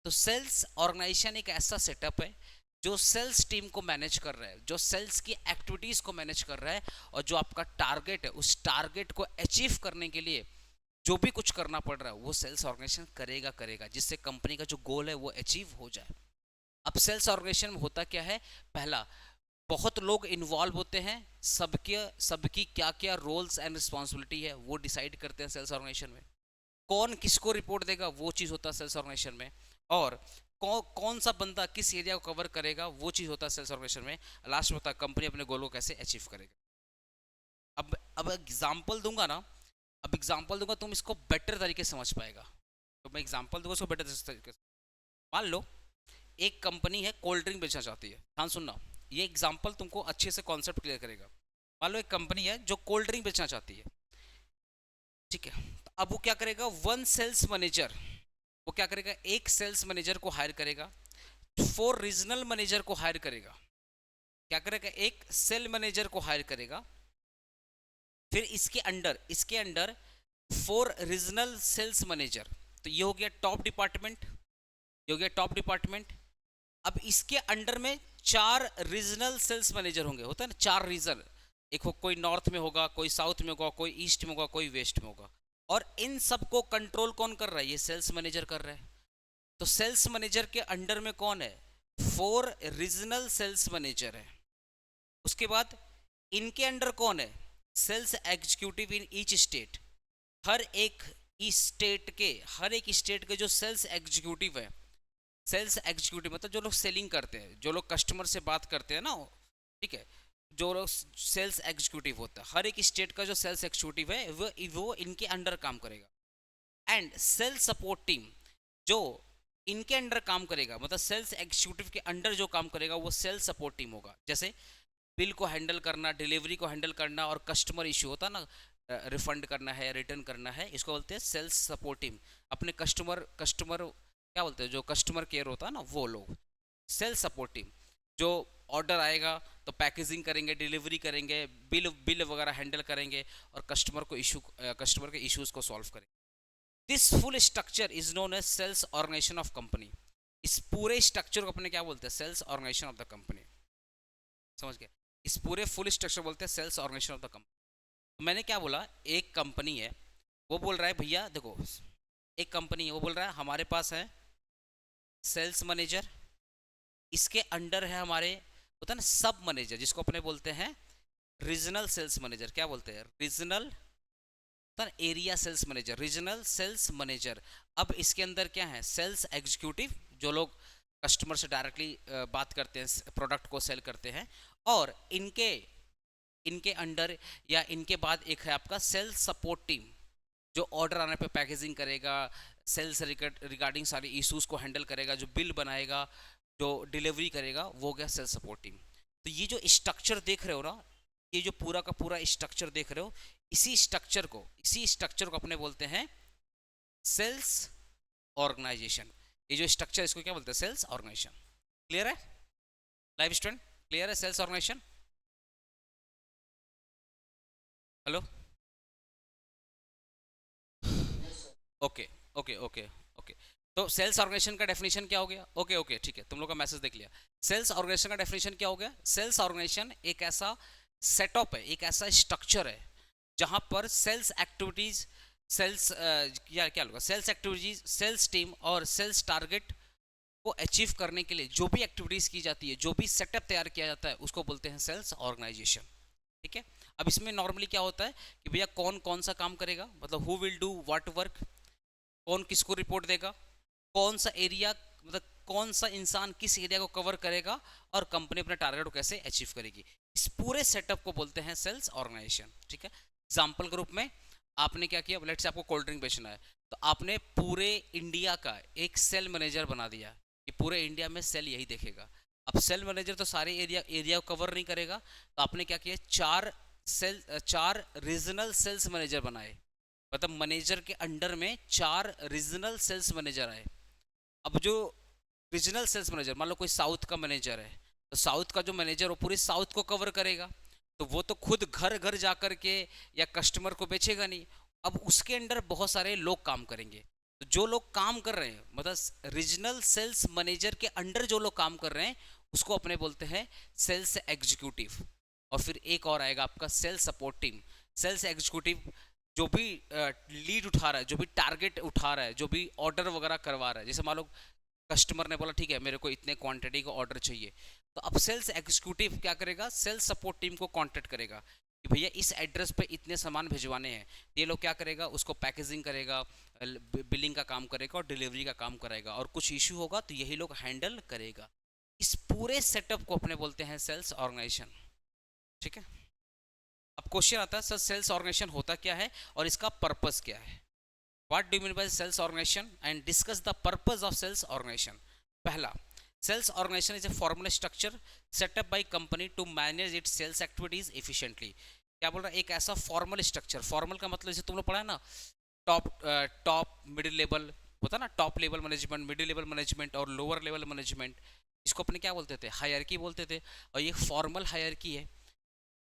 तो सेल्स ऑर्गेनाइजेशन एक ऐसा सेटअप है जो सेल्स टीम को मैनेज कर रहा है, जो सेल्स की एक्टिविटीज को मैनेज कर रहा है, और जो आपका टारगेट है उस टारगेट को अचीव करने के लिए जो भी कुछ करना पड़ रहा है वो सेल्स ऑर्गेनाइजेशन करेगा, जिससे कंपनी का जो गोल है वो अचीव हो जाए। अब सेल्स ऑर्गेनाइजेशन में होता क्या है, पहला बहुत लोग इन्वॉल्व होते हैं, सबकी क्या क्या रोल्स एंड रिस्पॉन्सिबिलिटी है वो डिसाइड करते हैं सेल्स ऑर्गेनाइजेशन में, कौन किसको रिपोर्ट देगा वो चीज़ होता है सेल्स ऑर्गेनाइजेशन में, और कौन सा बंदा किस एरिया को कवर करेगा वो चीज़ होता है सेल्स ऑर्गेनाइजेशन में। लास्ट में होता है कंपनी अपने गोल को कैसे अचीव करेगा। अब एग्जाम्पल दूंगा ना, अब एग्जाम्पल दूंगा तुम इसको बेटर तरीके से समझ पाएगा, तो मैं एग्जाम्पल दूंगा उसको बेटर तरीके से। मान लो एक कंपनी है कोल्ड ड्रिंक बेचना चाहती है, ध्यान सुनना, ये एग्जाम्पल तुमको अच्छे से कॉन्सेप्ट क्लियर करेगा। मान लो एक कंपनी है जो कोल्ड ड्रिंक बेचना चाहती है, ठीक है, तो अब वो क्या करेगा, वन सेल्स मैनेजर, वो क्या करेगा, एक सेल्स मैनेजर को हायर करेगा, 4 रीजनल मैनेजर को हायर करेगा, क्या करेगा, एक सेल मैनेजर को हायर करेगा, फिर इसके अंडर 4 रीजनल सेल्स मैनेजर, तो ये हो गया टॉप डिपार्टमेंट, ये हो गया टॉप डिपार्टमेंट। अब इसके अंडर में 4 रीजनल सेल्स मैनेजर होंगे, होता है ना 4 रीजन, एक कोई नॉर्थ में होगा, कोई साउथ में होगा, कोई ईस्ट में होगा, कोई वेस्ट में होगा। और इन सबको कंट्रोल कौन कर रहा है? ये सेल्स मैनेजर कर रहा है। तो सेल्स मैनेजर के अंडर में कौन है? 4 रीजनल सेल्स मैनेजर है। उसके बाद इनके अंडर कौन है? Sales executive in each state. हर एक हर एक स्टेट के जो सेल्स एग्जीक्यूटिव है, सेल्स एग्जीक्यूटिव मतलब जो लोग सेलिंग करते हैं, जो लोग कस्टमर से बात करते हैं ना, ठीक है, जो लोग सेल्स एग्जीक्यूटिव होता है, हर एक स्टेट का जो सेल्स एग्जीक्यूटिव है वो इनके अंडर काम करेगा। एंड सेल्स सपोर्ट टीम जो इनके अंडर काम करेगा, मतलब सेल्स एग्जीक्यूटिव के अंडर जो काम करेगा वो सेल्स सपोर्ट टीम होगा। जैसे बिल को हैंडल करना, डिलीवरी को हैंडल करना, और कस्टमर इश्यू होता ना, रिफंड करना है, रिटर्न करना है, इसको बोलते हैं सेल्स सपोर्ट टीम। अपने कस्टमर क्या बोलते हैं, जो कस्टमर केयर होता है ना, वो लोग सेल्स सपोर्ट टीम। जो ऑर्डर आएगा तो पैकेजिंग करेंगे, डिलीवरी करेंगे, बिल वगैरह हैंडल करेंगे, और कस्टमर के इश्यूज को सॉल्व करेंगे। This full structure is known as sales organisation of company. इस पूरे स्ट्रक्चर को अपने क्या बोलते हैं? Sales organisation of the company. समझ गए? इस पूरे फुल स्ट्रक्चर बोलते हैं sales organisation of the company. मैंने क्या बोला, एक कंपनी है, वो बोल रहा है भैया देखो, एक कंपनी है, वो बोल रहा है हमारे पास है सेल्स मैनेजर, इसके अंडर है हमारे, होता है ना सब मैनेजर, जिसको अपने बोलते हैं रीजनल सेल्स मैनेजर। क्या बोलते हैं? Regional area sales manager, regional sales manager. अब इसके अंदर क्या है? सेल्स एग्जीक्यूटिव, जो लोग कस्टमर से डायरेक्टली बात करते हैं, प्रोडक्ट को सेल करते हैं। और इनके अंडर या इनके बाद एक है आपका सेल्स सपोर्ट टीम, जो ऑर्डर आने पे पैकेजिंग करेगा, सेल्स रिगार्डिंग सारी इश्यूज को हैंडल करेगा, जो बिल बनाएगा, जो डिलीवरी करेगा, वो गया सेल्स सपोर्ट टीम। तो ये जो स्ट्रक्चर देख रहे हो ना, ये जो पूरा का पूरा स्ट्रक्चर देख रहे हो, इसी स्ट्रक्चर को अपने बोलते हैं सेल्स ऑर्गेनाइजेशन। ये जो स्ट्रक्चर, इसको क्या बोलते हैं? Sales organisation. क्लियर है लाइव स्टूडेंट? क्लियर है sales organisation? Hello? Okay okay okay okay. तो सेल्स ऑर्गेनाइजेशन का डेफिनेशन क्या हो गया? ओके ओके ठीक है, तुम लोग का मैसेज देख लिया। सेल्स ऑर्गेनाइजेशन का डेफिनेशन क्या हो गया? सेल्स ऑर्गेनाइजेशन एक ऐसा सेटअप है, एक ऐसा स्ट्रक्चर है जहां पर सेल्स एक्टिविटीज, सेल्स या क्या होगा, सेल्स एक्टिविटीज, सेल्स टीम और सेल्स टारगेट को अचीव करने के लिए जो भी एक्टिविटीज की जाती है, जो भी सेटअप तैयार किया जाता है, उसको बोलते हैं सेल्स ऑर्गेनाइजेशन। ठीक है? अब इसमें नॉर्मली क्या होता है कि भैया कौन कौन सा काम करेगा, मतलब who will do what work, कौन किसको रिपोर्ट देगा, कौन सा एरिया, मतलब कौन सा इंसान किस एरिया को कवर करेगा, और कंपनी अपने टारगेट को कैसे अचीव करेगी, इस पूरे सेटअप को बोलते हैं सेल्स ऑर्गेनाइजेशन। ठीक है? एग्जाम्पल के रूप में आपने क्या किया, लेट्स से आपको कोल्ड ड्रिंक बेचना है, तो आपने पूरे इंडिया का एक सेल मैनेजर बना दिया कि पूरे इंडिया में सेल यही देखेगा। अब सेल मैनेजर तो सारे एरिया को कवर नहीं करेगा, तो आपने क्या किया, 4 रीजनल सेल्स मैनेजर बनाए, मतलब मैनेजर के अंडर में 4 रीजनल सेल्स मैनेजर आए। अब जो रीजनल सेल्स मैनेजर, मान लो कोई साउथ का मैनेजर है, तो साउथ का जो मैनेजर वो पूरे साउथ को कवर करेगा, तो वो तो खुद घर घर जा कर के या कस्टमर को बेचेगा नहीं। अब उसके अंडर बहुत सारे लोग काम करेंगे, तो जो लोग काम कर रहे हैं, मतलब रीजनल सेल्स मैनेजर के अंडर जो लोग काम कर रहे हैं, उसको अपने बोलते हैं सेल्स एग्जीक्यूटिव। और फिर एक और आएगा आपका sales support team. Sales executive जो भी लीड उठा रहा है, जो भी टारगेट उठा रहा है, जो भी ऑर्डर वगैरह करवा रहा है, जैसे मान लो कस्टमर ने बोला ठीक है मेरे को इतने क्वांटिटी का ऑर्डर चाहिए, तो अब सेल्स एग्जीक्यूटिव क्या करेगा, सेल्स सपोर्ट टीम को कांटेक्ट करेगा कि भैया इस एड्रेस पे इतने सामान भिजवाने हैं। ये लोग क्या करेगा, उसको पैकेजिंग करेगा, बिलिंग का काम करेगा और डिलीवरी का काम करेगा, और कुछ इश्यू होगा तो यही लोग हैंडल करेगा। इस पूरे सेटअप को अपने बोलते हैं सेल्स ऑर्गेनाइजेशन। ठीक है? अब क्वेश्चन आता है सर सेल्स ऑर्गेनाइजेशन होता क्या है और इसका पर्पस क्या है? What do you mean by sales organisation and discuss the purpose of sales organisation. पहला, sales organisation is a formal structure setup by company to manage its sales activities efficiently. क्या बोल रहा है? एक ऐसा फॉर्मल स्ट्रक्चर, फॉर्मल का मतलब जैसे तुम लोग पढ़ा है ना, टॉप मिडिल लेवल होता ना, top level management, middle level management और लोअर लेवल मैनेजमेंट, इसको अपने क्या बोलते थे, हायरार्की बोलते थे, और ये फॉर्मल हायरार्की है।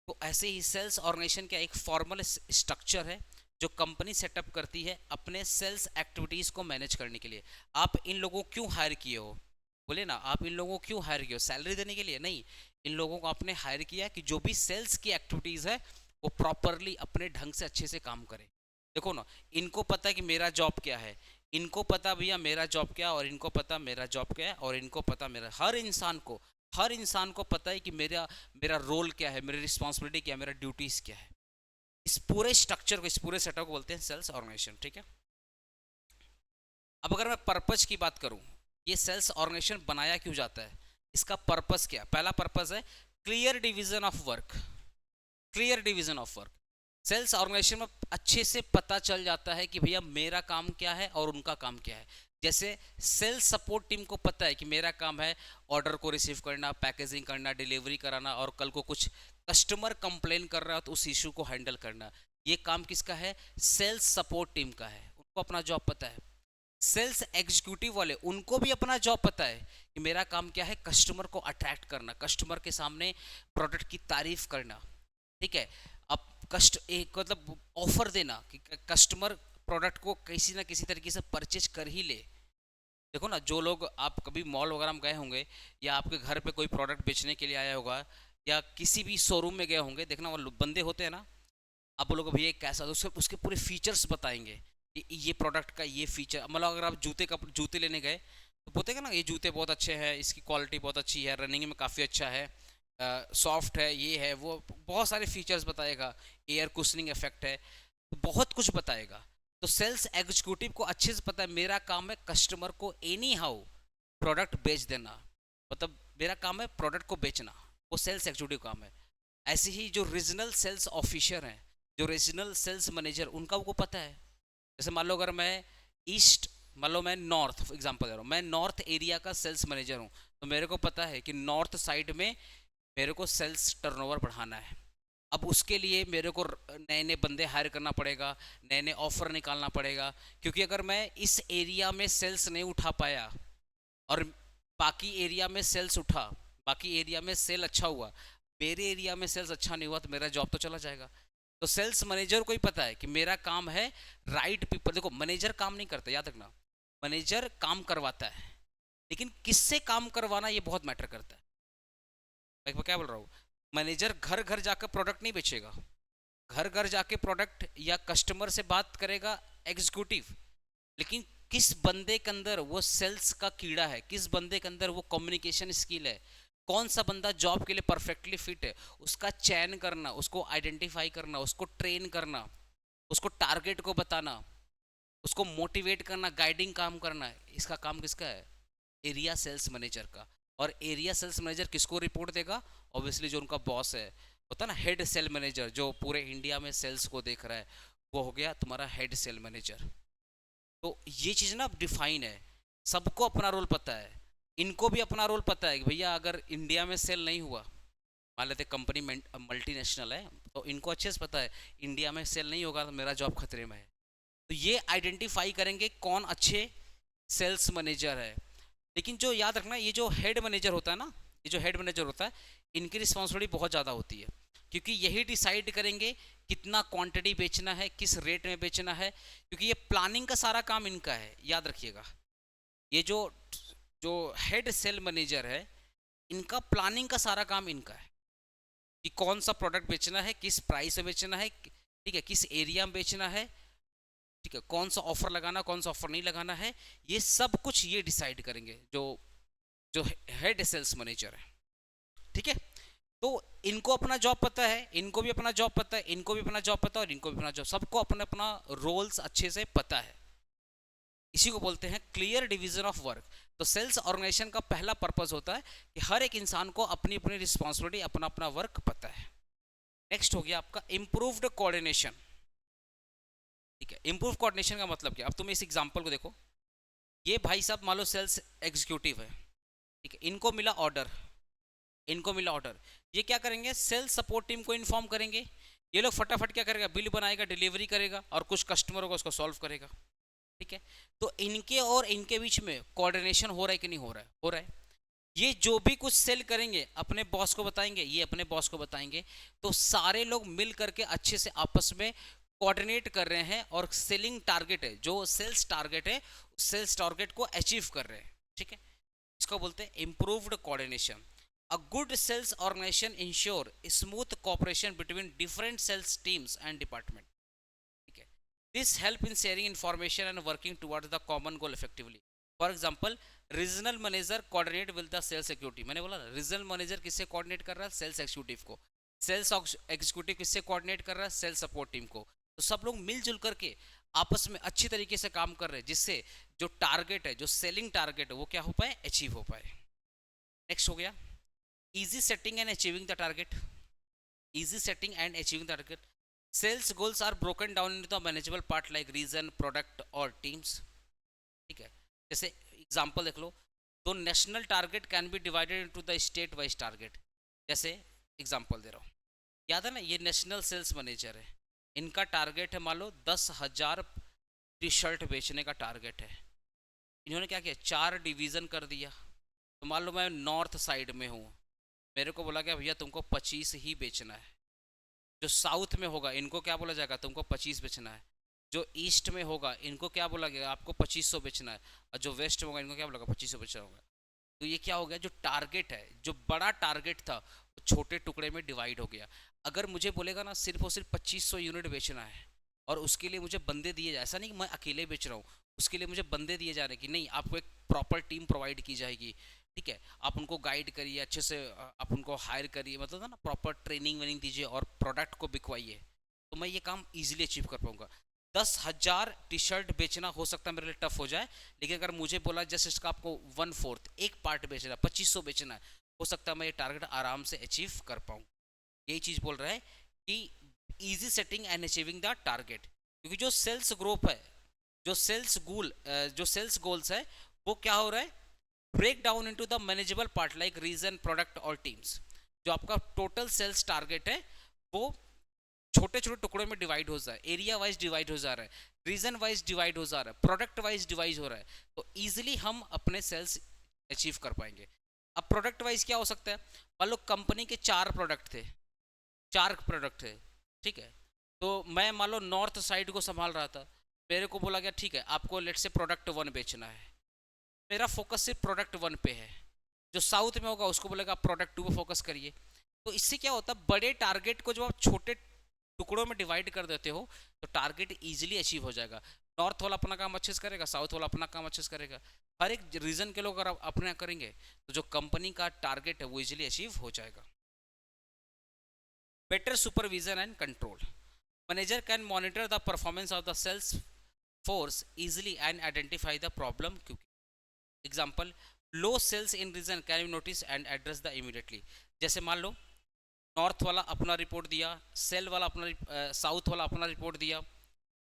तो ऐसे ही सेल्स ऑर्गेनाइजेशन का एक फॉर्मल स्ट्रक्चर है जो कंपनी सेटअप करती है अपने सेल्स एक्टिविटीज़ को मैनेज करने के लिए। आप इन लोगों को क्यों हायर किए हो? बोले ना, आप इन लोगों को क्यों हायर किए हो? सैलरी देने के लिए नहीं, इन लोगों को आपने हायर किया कि जो भी सेल्स की एक्टिविटीज़ है वो प्रॉपरली अपने ढंग से अच्छे से काम करें। देखो ना, इनको पता है कि मेरा जॉब क्या है, इनको पता भैया मेरा जॉब क्या है, और इनको पता मेरा जॉब क्या है, और इनको पता मेरा, हर इंसान को पता है कि मेरा मेरा रोल क्या है, मेरी रिस्पॉन्सिबिलिटी क्या है, मेरा ड्यूटीज़ क्या है। इस पूरे स्ट्रक्चर को, इस पूरे सेटअप को बोलते हैं सेल्स ऑर्गेनाइजेशन। ठीक है, अब अगर मैं पर्पज की बात करूं, ये सेल्स ऑर्गेनाइजेशन बनाया क्यों जाता है, इसका पर्पस क्या? पहला पर्पस है clear division of work. Clear division of work, sales organisation में अच्छे से पता चल जाता है कि भैया मेरा काम क्या है और उनका काम क्या है। जैसे सेल्स सपोर्ट टीम को पता है कि मेरा काम है ऑर्डर को रिसीव करना, पैकेजिंग करना, डिलीवरी कराना, और कल को कुछ कस्टमर कंप्लेन कर रहा है तो उस इशू को हैंडल करना। ये काम किसका है? सेल्स सपोर्ट टीम का है, उनको अपना जॉब पता है। सेल्स एग्जीक्यूटिव वाले, उनको भी अपना जॉब पता है कि मेरा काम क्या है, कस्टमर को अट्रैक्ट करना, कस्टमर के सामने प्रोडक्ट की तारीफ करना। ठीक है, अब एक मतलब ऑफर देना कि कस्टमर प्रोडक्ट को किसी ना किसी तरीके से परचेज कर ही ले। देखो ना, जो लोग, आप कभी मॉल वगैरह में गए होंगे या आपके घर पे कोई प्रोडक्ट बेचने के लिए आया होगा या किसी भी शोरूम में गए होंगे, देखना वो बंदे होते हैं ना, आप बोलोगे भैया कैसा, उसके पूरे फीचर्स बताएंगे कि ये प्रोडक्ट का ये फीचर। मतलब अगर आप जूते लेने गए तो बोलते हैं ना, ये जूते बहुत अच्छे हैं, इसकी क्वालिटी बहुत अच्छी है, रनिंग में काफ़ी अच्छा है, सॉफ्ट है, ये है वो, बहुत सारे फीचर्स बताएगा, एयर कुशनिंग इफेक्ट है, तो बहुत कुछ बताएगा। तो सेल्स एग्जीक्यूटिव को अच्छे से पता है मेरा काम है कस्टमर को एनी हाउ प्रोडक्ट बेच देना, मतलब मेरा काम है प्रोडक्ट को बेचना, वो सेल्स एग्जीक्यूटिव काम है। ऐसे ही जो रीजनल सेल्स ऑफिसर हैं, जो रीजनल सेल्स मैनेजर, उनका वो पता है। जैसे मान लो अगर मैं ईस्ट, मान लो मैं नॉर्थ एग्जांपल दे रहा हूँ, मैं नॉर्थ एरिया का सेल्स मैनेजर हूँ, तो मेरे को पता है कि नॉर्थ साइड में मेरे को सेल्स टर्नओवर बढ़ाना है। अब उसके लिए मेरे को नए नए बंदे हायर करना पड़ेगा, नए नए ऑफर निकालना पड़ेगा, क्योंकि अगर मैं इस एरिया में सेल्स नहीं उठा पाया और बाकी एरिया में सेल्स उठा, बाकी एरिया में सेल अच्छा हुआ, मेरे एरिया में सेल्स अच्छा नहीं हुआ, तो मेरा जॉब तो चला जाएगा। तो सेल्स मैनेजर को ही पता है कि मेरा काम है राइट पीपल। देखो, मैनेजर काम नहीं करता, याद रखना, मैनेजर काम करवाता है, लेकिन किससे काम करवाना ये बहुत मैटर करता है। मैं क्या बोल रहा हूँ, मैनेजर घर घर जाकर प्रोडक्ट नहीं बेचेगा, घर घर जाके प्रोडक्ट या कस्टमर से बात करेगा एग्जीक्यूटिव, लेकिन किस बंदे के अंदर वो सेल्स का कीड़ा है, किस बंदे के अंदर वो कम्युनिकेशन स्किल है, कौन सा बंदा जॉब के लिए परफेक्टली फिट है, उसका चयन करना, उसको आइडेंटिफाई करना, उसको ट्रेन करना, उसको टारगेट को बताना, उसको मोटिवेट करना, गाइडिंग काम करना है, इसका काम किसका है? एरिया सेल्स मैनेजर का। और एरिया सेल्स मैनेजर किसको रिपोर्ट देगा? ऑब्वियसली जो उनका बॉस है, होता ना हेड सेल मैनेजर, जो पूरे इंडिया में सेल्स को देख रहा है, वो हो गया तुम्हारा हेड सेल मैनेजर। तो ये चीज़ ना डिफाइन है, सबको अपना रोल पता है। इनको भी अपना रोल पता है कि भैया अगर इंडिया में सेल नहीं हुआ, मान लेते कंपनी मल्टीनेशनल है, तो इनको अच्छे से पता है इंडिया में सेल नहीं होगा तो मेरा जॉब खतरे में है। तो ये आइडेंटिफाई करेंगे कौन अच्छे सेल्स मैनेजर है। लेकिन जो याद रखना, ये जो हेड मैनेजर होता है ना, ये जो हेड मैनेजर होता है, इनकी रिस्पॉन्सिबिलिटी बहुत ज़्यादा होती है, क्योंकि यही डिसाइड करेंगे कितना क्वांटिटी बेचना है, किस रेट में बेचना है, क्योंकि ये प्लानिंग का सारा काम इनका है। याद रखिएगा, ये जो जो हेड सेल मैनेजर है, इनका प्लानिंग का सारा काम इनका है कि कौन सा प्रोडक्ट बेचना है, किस प्राइस में बेचना है, ठीक है, किस एरिया में बेचना है, ठीक है, कौन सा ऑफर लगाना, कौन सा ऑफर नहीं लगाना है, ये सब कुछ ये डिसाइड करेंगे जो जो हेड सेल्स मैनेजर है। ठीक है, तो इनको अपना जॉब पता है, इनको भी अपना जॉब पता है, इनको भी अपना जॉब पता है, और इनको भी अपना जॉब, सबको अपना अपना रोल्स अच्छे से पता है। इसी को बोलते हैं क्लियर डिवीजन ऑफ वर्क। तो सेल्स ऑर्गेनाइजेशन का पहला पर्पस होता है कि हर एक इंसान को अपनी अपनी रिस्पॉन्सिबिलिटी, अपना अपना वर्क पता है। नेक्स्ट हो गया आपका इम्प्रूव्ड कोऑर्डिनेशन। ठीक है, इम्प्रूव कोऑर्डिनेशन का मतलब क्या? अब तुम इस एग्जांपल को देखो, ये भाई साहब मान लो सेल्स एग्जीक्यूटिव है, ठीक है, इनको मिला ऑर्डर, इनको मिला ऑर्डर, ये क्या करेंगे? सेल्स सपोर्ट टीम को इन्फॉर्म करेंगे, ये लोग फटाफट क्या करेगा? बिल बनाएगा, डिलीवरी करेगा, और कुछ कस्टमर होगा उसको सॉल्व करेगा। ठीक है, तो इनके और इनके बीच में कोऑर्डिनेशन हो रहा है कि नहीं हो रहा है? हो रहा है। ये जो भी कुछ सेल करेंगे अपने बॉस को बताएंगे, ये अपने बॉस को बताएंगे, तो सारे लोग मिल करके अच्छे से आपस में कोऑर्डिनेट कर रहे हैं और सेलिंग टारगेट है, जो सेल्स टारगेट है, सेल्स टारगेट को अचीव कर रहे हैं। ठीक है, इसको बोलते हैं improved coordination. A good sales organisation ensure smooth cooperation between different sales teams and department. ठीक है, this help in sharing information and working towards the common goal effectively. For example, regional manager coordinate with the sales executive. मैंने बोला regional manager किससे coordinate कर रहा है? Sales executive को। Sales executive किससे कोऑर्डिनेट कर रहा है? सेल्स सपोर्ट टीम को। तो सब लोग मिलजुल करके आपस में अच्छी तरीके से काम कर रहे हैं, जिससे जो टारगेट है, जो सेलिंग टारगेट है, वो क्या हो पाए? अचीव हो पाए। नेक्स्ट हो गया easy setting and achieving the target. Easy setting and achieving the target. Sales goals are broken down into the manageable part like region, product और टीम्स। ठीक है, जैसे एग्जांपल देख लो, तो national target can be divided into the state wise target. जैसे example दे रहा हूँ, याद है ना, ये नेशनल सेल्स मैनेजर है, इनका टारगेट है मान लो 10,000 टी शर्ट बेचने का टारगेट है। इन्होंने क्या किया? 4 डिवीज़न कर दिया। तो मान लो मैं नॉर्थ साइड में हूँ, मेरे को बोला गया भैया तुमको 25 ही बेचना है। जो साउथ में होगा इनको क्या बोला जाएगा? तुमको 25 बेचना है। जो ईस्ट में होगा इनको क्या बोला गया? आपको 2500 बेचना है। और जो वेस्ट में होगा इनको क्या बोला? 2500 बेचना होगा। तो ये क्या हो गया? जो टारगेट है, जो बड़ा टारगेट था, वो छोटे टुकड़े में डिवाइड हो गया। अगर मुझे बोलेगा ना सिर्फ और सिर्फ 2500 यूनिट बेचना है, और उसके लिए मुझे बंदे दिए जाए, ऐसा नहीं कि मैं अकेले बेच रहा हूँ, उसके लिए मुझे बंदे दिए जा रहे हैं कि नहीं, आपको एक प्रॉपर टीम प्रोवाइड की जाएगी। ठीक है, आप उनको गाइड करिए अच्छे से, आप उनको हायर करिए, मतलब ना प्रॉपर ट्रेनिंग वेनिंग दीजिए और प्रोडक्ट को बिकवाइए, तो मैं ये काम ईजिली अचीव कर पाऊंगा। 10,000 टी शर्ट बेचना हो सकता है मेरे लिए टफ हो जाए, लेकिन अगर मुझे बोला जस्ट इसका आपको 1/4 एक पार्ट बेचना है, 2500 बेचना है, हो सकता है मैं ये टारगेट आराम से अचीव कर पाऊँ। यही चीज़ बोल रहा है कि easy setting and achieving the target. क्योंकि जो सेल्स ग्रोथ है, जो सेल्स गोल्स है, वो क्या हो रहा है? Break down into the manageable part like region, product और टीम्स। जो आपका टोटल सेल्स टारगेट है, वो छोटे छोटे टुकड़ों में डिवाइड हो जा रहा है, एरिया वाइज डिवाइड हो जा रहा है, रीजन वाइज डिवाइड हो जा रहा है, प्रोडक्ट वाइज डिवाइड हो रहा है। तो इजिली हम अपने सेल्स अचीव कर पाएंगे। अब प्रोडक्ट वाइज क्या हो सकता है? मान लो कंपनी के 4 प्रोडक्ट थे, ठीक है, तो मैं मान लो नॉर्थ साइड को संभाल रहा था, मेरे को बोला गया ठीक है आपको लेट से प्रोडक्ट 1 बेचना है। मेरा फोकस सिर्फ प्रोडक्ट 1 पे है। जो साउथ में होगा उसको बोलेगा आप प्रोडक्ट 2 पे फोकस करिए। तो इससे क्या होता है? बड़े टारगेट को जब आप छोटे टुकड़ों में डिवाइड कर देते हो, तो टारगेट इजीली अचीव हो जाएगा। नॉर्थ वाला अपना काम अच्छे से करेगा, साउथ वाला अपना काम अच्छे से करेगा। हर एक रीजन के लोग अगर अपना करेंगे, तो जो कंपनी का टारगेट है वो इजीली अचीव हो जाएगा। Better supervision and control. Manager can monitor the performance of the sales force easily and identify the problem quickly. Example, low sales in region can be noticed and address the immediately. जैसे मान लो north वाला अपना report दिया, cell वाला अपना, south वाला अपना report दिया,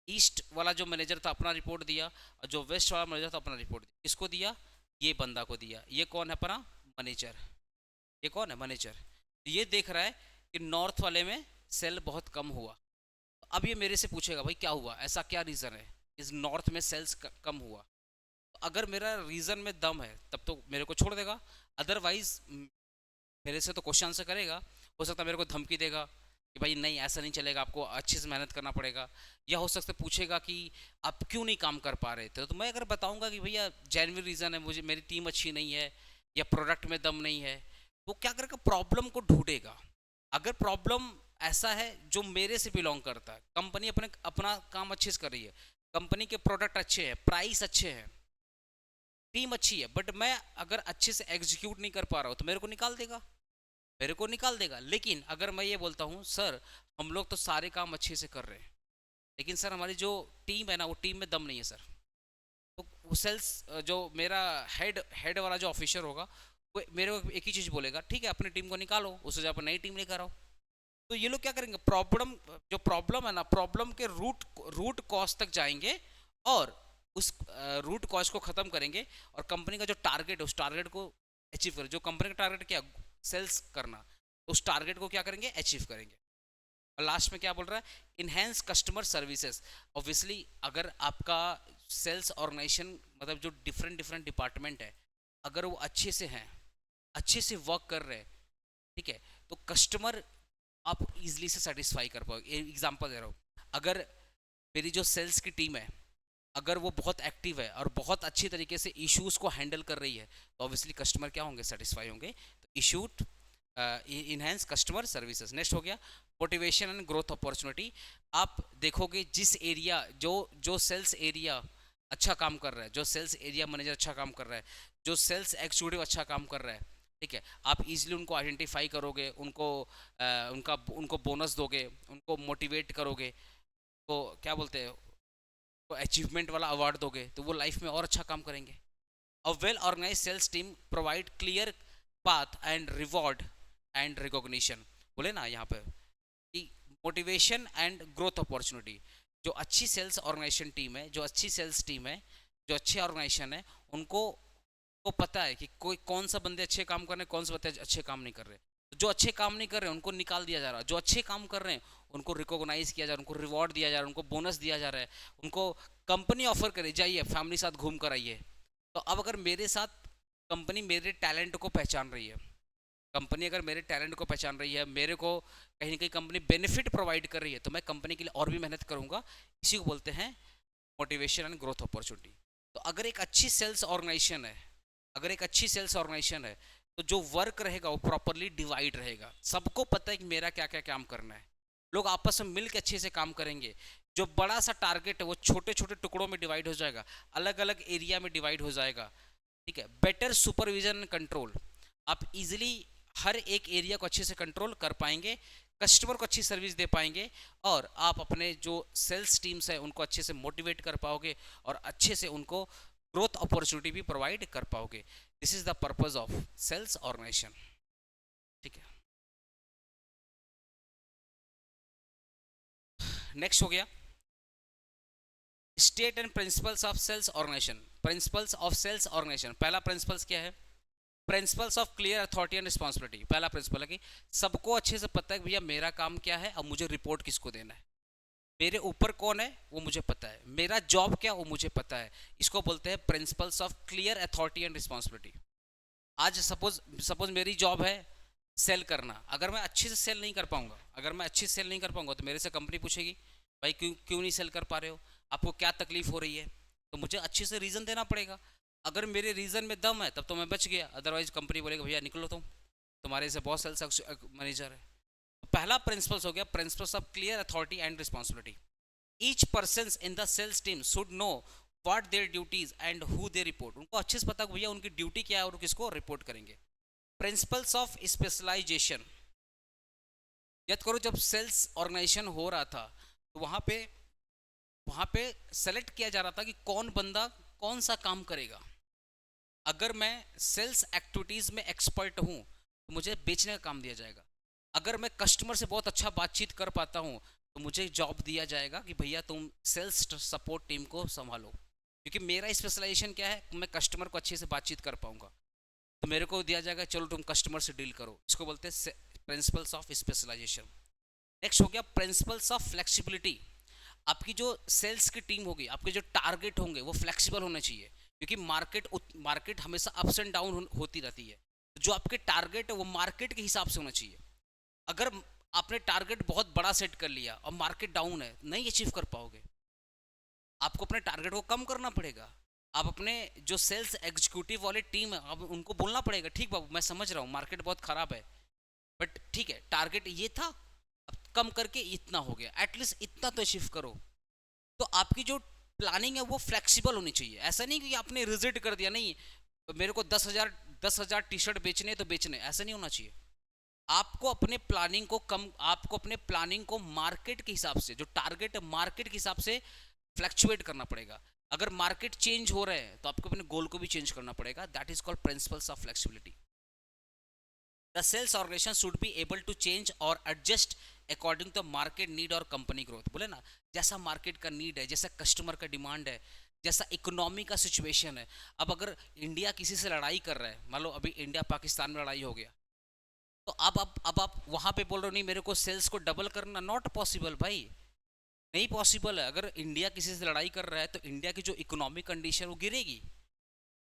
ईस्ट वाला जो मैनेजर था अपना रिपोर्ट दिया, और जो वेस्ट वाला मैनेजर था अपना रिपोर्ट दिया। किसको दिया? ये बंदा को दिया। ये कौन है अपना? मैनेजर। ये कौन है? मैनेजर। ये देख रहा है कि नॉर्थ वाले में सेल बहुत कम हुआ। अब ये मेरे से पूछेगा भाई क्या हुआ, ऐसा क्या रीज़न है इस नॉर्थ में सेल्स कम हुआ। तो अगर मेरा रीज़न में दम है तब तो मेरे को छोड़ देगा, अदरवाइज मेरे से तो क्वेश्चन आंसर करेगा। हो सकता है मेरे को धमकी देगा कि भाई नहीं ऐसा नहीं चलेगा, आपको अच्छे से मेहनत करना पड़ेगा। या हो सकता है पूछेगा कि आप क्यों नहीं काम कर पा रहे थे। तो मैं अगर बताऊंगा कि भैया जेन्युइन रीज़न है, मुझे मेरी टीम अच्छी नहीं है या प्रोडक्ट में दम नहीं है, वो क्या करेगा? प्रॉब्लम को ढूंढेगा। अगर प्रॉब्लम ऐसा है जो मेरे से बिलोंग करता है, कंपनी अपना काम अच्छे से कर रही है, कंपनी के प्रोडक्ट अच्छे हैं, प्राइस अच्छे हैं, टीम अच्छी है, बट मैं अगर अच्छे से एग्जीक्यूट नहीं कर पा रहा हूँ, तो मेरे को निकाल देगा, मेरे को निकाल देगा। लेकिन अगर मैं ये बोलता हूँ सर हम लोग तो सारे काम अच्छे से कर रहे हैं, लेकिन सर हमारी जो टीम है ना, वो टीम में दम नहीं है सर, तो वो सेल्स जो मेरा हेड वाला जो ऑफिसर होगा, वो मेरे को एक ही चीज़ बोलेगा, ठीक है अपनी टीम को निकालो, उससे जब नई टीम लेकर आओ। तो ये लोग क्या करेंगे? प्रॉब्लम है ना, प्रॉब्लम के रूट कॉज तक जाएंगे, और उस रूट कॉज को खत्म करेंगे, और कंपनी का जो टारगेट है उस टारगेट को अचीव करेंगे। जो कंपनी का टारगेट क्या? सेल्स करना, उस टारगेट को क्या करेंगे? अचीव करेंगे। और लास्ट में क्या बोल रहा है? Enhance customer services. ऑब्वियसली अगर आपका सेल्स ऑर्गेनाइजेशन मतलब जो डिफरेंट डिफरेंट डिपार्टमेंट है, अगर वो अच्छे से हैं, अच्छे से वर्क कर रहे हैं, ठीक है, तो कस्टमर आप इजीली से सेटिस्फाई कर पाओगे। एग्जांपल दे रहा हूँ, अगर मेरी जो सेल्स की टीम है अगर वो बहुत एक्टिव है और बहुत अच्छी तरीके से इश्यूज को हैंडल कर रही है तो ऑब्वियसली कस्टमर क्या होंगे, सेटिस्फाई होंगे। तो issued enhance customer services. Next हो गया मोटिवेशन एंड ग्रोथ अपॉर्चुनिटी। आप देखोगे जिस एरिया जो जो सेल्स एरिया अच्छा काम कर रहा है, जो सेल्स एरिया मैनेजर अच्छा काम कर रहा है, जो सेल्स एग्जीक्यूटिव अच्छा काम कर रहा है, ठीक है, आप इजीली उनको आइडेंटिफाई करोगे, उनको उनको बोनस दोगे, उनको मोटिवेट करोगे, तो क्या बोलते हैं, को अचीवमेंट वाला अवार्ड दोगे तो वो लाइफ में और अच्छा काम करेंगे। A well organise sales team provide clear path and reward and recognition. बोले ना यहाँ पे कि मोटिवेशन एंड ग्रोथ अपॉर्चुनिटी। जो अच्छी सेल्स ऑर्गेनाइजेशन टीम है, जो अच्छी सेल्स टीम है, जो अच्छे ऑर्गेनाइजेशन है, उनको को पता है कि कोई कौन सा बंदे अच्छे काम कर रहे हैं, कौन सा बंदे अच्छे काम नहीं कर रहे। तो जो अच्छे काम नहीं कर रहे हैं उनको निकाल दिया जा रहा है, जो अच्छे काम कर रहे हैं उनको रिकॉग्नाइज किया जा रहा है, उनको रिवॉर्ड दिया जा रहा है, उनको बोनस दिया जा रहा है, उनको कंपनी ऑफर करे जाइए फैमिली साथ घूम कर आइए। तो अब अगर मेरे साथ कंपनी मेरे टैलेंट को पहचान रही है, कंपनी अगर मेरे टैलेंट को पहचान रही है, मेरे को कहीं ना कहीं कंपनी बेनिफिट प्रोवाइड कर रही है, तो मैं कंपनी के लिए और भी मेहनत करूंगा। इसी को बोलते हैं मोटिवेशन एंड ग्रोथ अपॉर्चुनिटी। तो अगर एक अच्छी सेल्स ऑर्गेनाइजेशन है, अगर एक अच्छी सेल्स ऑर्गेनाइजेशन है, तो जो वर्क रहेगा वो प्रॉपरली डिवाइड रहेगा। सबको पता है कि मेरा क्या क्या काम करना है, लोग आपस में मिलकर अच्छे से काम करेंगे। जो बड़ा सा टारगेट है वो छोटे छोटे टुकड़ों में डिवाइड हो जाएगा, अलग अलग एरिया में डिवाइड हो जाएगा, ठीक है। Better supervision and control. आप इजिली हर एक एरिया को अच्छे से कंट्रोल कर पाएंगे, कस्टमर को अच्छी सर्विस दे पाएंगे, और आप अपने जो सेल्स टीम्स है उनको अच्छे से मोटिवेट कर पाओगे और अच्छे से उनको ग्रोथ अपॉर्चुनिटी भी प्रोवाइड कर पाओगे। This is the purpose of sales organisation, ठीक है। नेक्स्ट हो गया state and principles of sales organisation. Principles of sales organisation, पहला प्रिंसिपल्स क्या है, principles of clear authority and responsibility. पहला प्रिंसिपल है कि सबको अच्छे से पता है कि भैया मेरा काम क्या है और मुझे रिपोर्ट किसको देना है, मेरे ऊपर कौन है वो मुझे पता है, मेरा जॉब क्या वो मुझे पता है। इसको बोलते हैं principles of clear authority and responsibility. आज सपोज सपोज मेरी जॉब है सेल करना, अगर मैं अच्छे से सेल नहीं कर पाऊंगा, अगर मैं अच्छे से सेल नहीं कर पाऊंगा तो मेरे से कंपनी पूछेगी भाई क्यों क्यों नहीं सेल कर पा रहे हो, आपको क्या तकलीफ हो रही है, तो मुझे अच्छे से रीज़न देना पड़ेगा। अगर मेरे रीज़न में दम है तब तो मैं बच गया, अदरवाइज कंपनी बोलेगा भैया निकलो तुम, तुम्हारे से बहुत सेल्स मैनेजर है। तो पहला प्रिंसिपल्स हो गया principles of clear authority and responsibility. Each person in the sales team should know what their duties and who they report. उनको अच्छे से पता भैया उनकी ड्यूटी क्या है और किसको रिपोर्ट करेंगे। Principles of specialisation. याद करो जब सेल्स ऑर्गेनाइजेशन हो रहा था तो वहां पे सेलेक्ट किया जा रहा था कि कौन बंदा कौन सा काम करेगा। अगर मैं सेल्स एक्टिविटीज में एक्सपर्ट हूं तो मुझे बेचने का काम दिया जाएगा। अगर मैं कस्टमर से बहुत अच्छा बातचीत कर पाता हूं तो मुझे जॉब दिया जाएगा कि भैया तुम सेल्स सपोर्ट टीम को संभालो, क्योंकि मेरा स्पेशलाइजेशन क्या है, मैं कस्टमर को अच्छे से बातचीत कर पाऊंगा, तो मेरे को दिया जाएगा चलो तुम कस्टमर से डील करो। इसको बोलते हैं प्रिंसिपल्स ऑफ स्पेशलाइजेशन। नेक्स्ट हो गया प्रिंसिपल्स ऑफ फ्लेक्सिबिलिटी। आपकी जो सेल्स की टीम होगी, आपके जो टारगेट होंगे वो फ्लेक्सिबल होने चाहिए, क्योंकि मार्केट हमेशा अप्स एंड डाउन होती रहती है। जो आपके टारगेट है वो मार्केट के हिसाब से होना चाहिए। अगर आपने टारगेट बहुत बड़ा सेट कर लिया और मार्केट डाउन है, नहीं अचीव कर पाओगे। आपको अपने टारगेट को कम करना पड़ेगा। आप अपने जो सेल्स एग्जीक्यूटिव वाली टीम है आप उनको बोलना पड़ेगा ठीक बाबू मैं समझ रहा हूँ मार्केट बहुत खराब है, बट ठीक है टारगेट ये था, अब कम करके इतना हो गया, एटलीस्ट इतना तो अचीव करो। तो आपकी जो प्लानिंग है वो फ्लेक्सिबल होनी चाहिए। ऐसा नहीं कि आपने रिजिड कर दिया, नहीं मेरे को 10,000 टी शर्ट बेचने तो बेचने, ऐसा नहीं होना चाहिए। आपको अपने प्लानिंग को मार्केट के हिसाब से, जो टारगेट है मार्केट के हिसाब से फ्लैक्चुएट करना पड़ेगा। अगर मार्केट चेंज हो रहे हैं तो आपको अपने गोल को भी चेंज करना पड़ेगा। That is called principles of flexibility. The sales organisation should be able to change और adjust according to market need और कंपनी ग्रोथ। बोले ना जैसा मार्केट का नीड है, जैसा कस्टमर का डिमांड है, जैसा इकोनॉमी का सिचुएशन है। अब अगर इंडिया किसी से लड़ाई कर रहा है, मान लो अभी इंडिया पाकिस्तान में लड़ाई हो गया, तो अब आप वहां पे बोल रहे हो नहीं मेरे को सेल्स को डबल करना, नॉट पॉसिबल भाई, नहीं पॉसिबल है। अगर इंडिया किसी से लड़ाई कर रहा है तो इंडिया की जो इकोनॉमिक कंडीशन वो गिरेगी,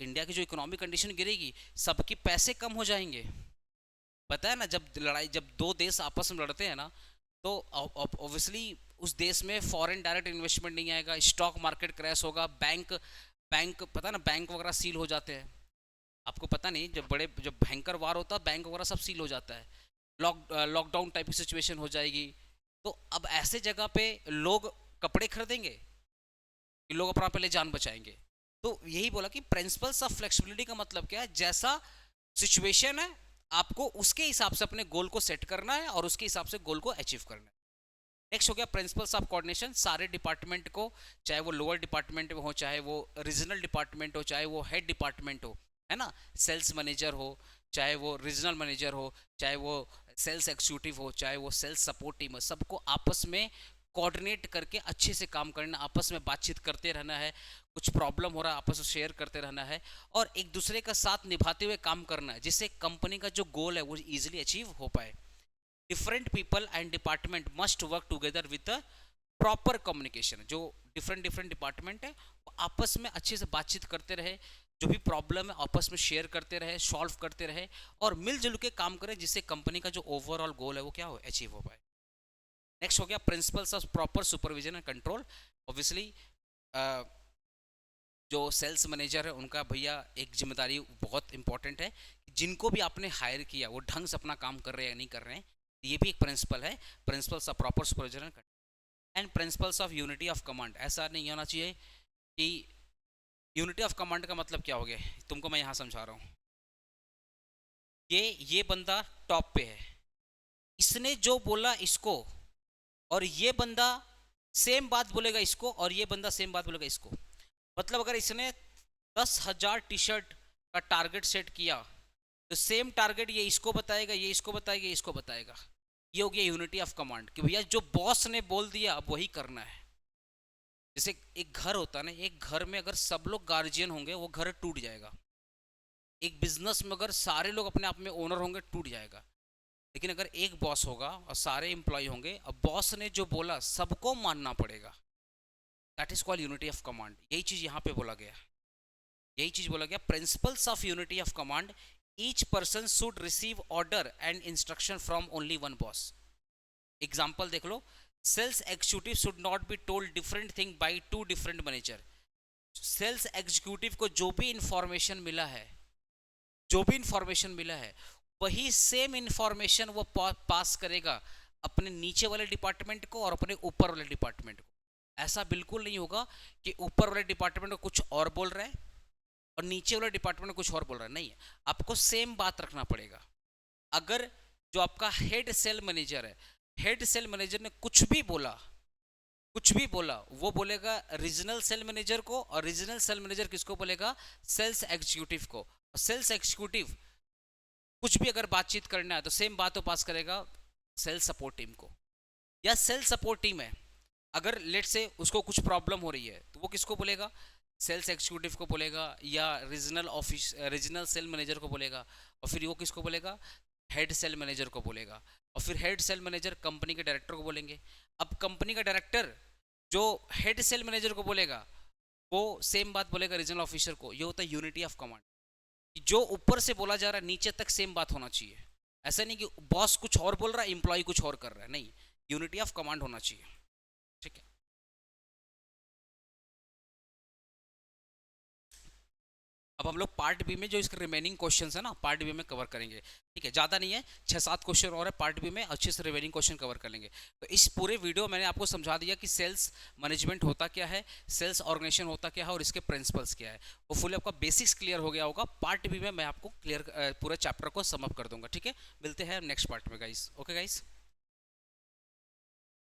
इंडिया की जो इकोनॉमिक कंडीशन गिरेगी, सबके पैसे कम हो जाएंगे। पता है ना जब दो देश आपस में लड़ते हैं ना तो ऑब्वियसली उस देश में फॉरेन डायरेक्ट इन्वेस्टमेंट नहीं आएगा, स्टॉक मार्केट क्रैश होगा, बैंक बैंक पता ना बैंक वगैरह सील हो जाते हैं। आपको पता नहीं, जब भयंकर वार होता है बैंक वगैरह सब सील हो जाता है, लॉकडाउन टाइप की सिचुएशन हो जाएगी। तो अब ऐसे जगह पे लोग कपड़े खरीदेंगे कि लोग अपना पहले जान बचाएंगे। तो यही बोला कि प्रिंसिपल्स ऑफ फ्लेक्सिबिलिटी का मतलब क्या है, जैसा सिचुएशन है आपको उसके हिसाब से अपने गोल को सेट करना है और उसके हिसाब से गोल को अचीव करना है। नेक्स्ट हो गया प्रिंसिपल्स ऑफ कोऑर्डिनेशन। सारे डिपार्टमेंट को, चाहे वो लोअर डिपार्टमेंट में हो, चाहे वो रीजनल डिपार्टमेंट हो, चाहे वो हेड डिपार्टमेंट हो, है ना, सेल्स मैनेजर हो, चाहे वो रीजनल मैनेजर हो, चाहे वो सेल्स एग्जीक्यूटिव हो, चाहे वो सेल्स सपोर्ट टीम हो, सबको आपस में कोऑर्डिनेट करके अच्छे से काम करना, आपस में बातचीत करते रहना है, कुछ प्रॉब्लम हो रहा है आपस में शेयर करते रहना है और एक दूसरे का साथ निभाते हुए काम करना है, जिससे कंपनी का जो गोल है वो इजीली अचीव हो पाए। Different people and department must work together with proper communication. जो डिफरेंट डिफरेंट डिपार्टमेंट है वो आपस में अच्छे से बातचीत करते रहे, जो भी प्रॉब्लम है आपस में शेयर करते रहे, सॉल्व करते रहे और मिलजुल के काम करें, जिससे कंपनी का जो ओवरऑल गोल है वो क्या हो, अचीव हो पाए। नेक्स्ट हो गया principles of proper supervision and control. Obviously जो सेल्स मैनेजर है उनका भैया एक जिम्मेदारी बहुत इंपॉर्टेंट है, जिनको भी आपने हायर किया वो ढंग से अपना काम कर रहे हैं या नहीं कर रहे हैं, ये भी एक प्रिंसिपल है, principles of proper supervision and principles of unity of command. ऐसा नहीं होना चाहिए कि यूनिटी ऑफ कमांड का मतलब क्या हो गया, तुमको मैं यहाँ समझा रहा हूँ। ये बंदा टॉप पे है, इसने जो बोला इसको, और ये बंदा सेम बात बोलेगा इसको, और ये बंदा सेम बात बोलेगा इसको। मतलब अगर इसने 10,000 टी शर्ट का टारगेट सेट किया तो सेम टारगेट ये इसको बताएगा, ये इसको बताएगा, ये इसको बताएगा। ये हो गया यूनिटी ऑफ कमांड कि भैया जो बॉस ने बोल दिया अब वही करना है। जैसे एक घर होता है ना, एक घर में अगर सब लोग गार्जियन होंगे वो घर टूट जाएगा। एक बिजनेस में अगर सारे लोग अपने आप में ओनर होंगे टूट जाएगा। लेकिन अगर एक बॉस होगा और सारे एम्प्लॉय होंगे, अब बॉस ने जो बोला सबको मानना पड़ेगा, that is called unity of command. यही चीज यहाँ पे बोला गया, यही चीज बोला गया, principles of unity of command. Each person should receive order and instruction from only one boss. Example देख लो, sales executive should not be told different thing by two different manager. Sales executive को जो भी information मिला है, जो भी information मिला है वही सेम इंफॉर्मेशन वो पास करेगा अपने नीचे वाले डिपार्टमेंट को और अपने ऊपर वाले डिपार्टमेंट को। ऐसा बिल्कुल नहीं होगा कि ऊपर वाले डिपार्टमेंट को कुछ और बोल रहा है और नीचे वाले डिपार्टमेंट को कुछ और बोल रहा है, नहीं है, आपको सेम बात रखना पड़ेगा। अगर जो आपका हेड सेल मैनेजर है, हेड सेल मैनेजर ने कुछ भी बोला, कुछ भी बोला, वो बोलेगा रीजनल सेल मैनेजर को, और रीजनल सेल मैनेजर किसको बोलेगा, सेल्स एग्जीक्यूटिव को। सेल्स एग्जीक्यूटिव कुछ भी अगर बातचीत करना है तो सेम बात तो पास करेगा सेल्स सपोर्ट टीम को। या सेल्स सपोर्ट टीम है, अगर लेट से उसको कुछ प्रॉब्लम हो रही है तो वो किसको बोलेगा, सेल्स एग्जीक्यूटिव को बोलेगा या regional office regional sale manager को बोलेगा, और फिर वो किसको बोलेगा, हेड सेल मैनेजर को बोलेगा, और फिर हेड सेल मैनेजर कंपनी के डायरेक्टर को बोलेंगे। अब कंपनी का डायरेक्टर जो हेड सेल मैनेजर को बोलेगा वो सेम बात बोलेगा रीजनल ऑफिसर को। ये होता है यूनिटी ऑफ कमांड। जो ऊपर से बोला जा रहा है नीचे तक सेम बात होना चाहिए। ऐसा नहीं कि बॉस कुछ और बोल रहा है एम्प्लॉय कुछ और कर रहा है, नहीं, यूनिटी ऑफ कमांड होना चाहिए। ठीक है, अब हम लोग पार्ट बी में जो इसके रिमेनिंग क्वेश्चंस है ना पार्ट बी में कवर करेंगे। ठीक है, ज़्यादा नहीं है, 6-7 क्वेश्चन और है पार्ट बी में, अच्छे से रिमेनिंग क्वेश्चन कवर कर लेंगे। तो इस पूरे वीडियो मैंने आपको समझा दिया कि सेल्स मैनेजमेंट होता क्या है, सेल्स ऑर्गेनाइजेशन होता क्या है और इसके प्रिंसिपल्स क्या है। वो फुल आपका बेसिक्स क्लियर हो गया होगा। पार्ट बी में मैं आपको क्लियर पूरे चैप्टर को समअप कर दूंगा। ठीक है, मिलते हैं नेक्स्ट पार्ट में गाइस। Okay guys.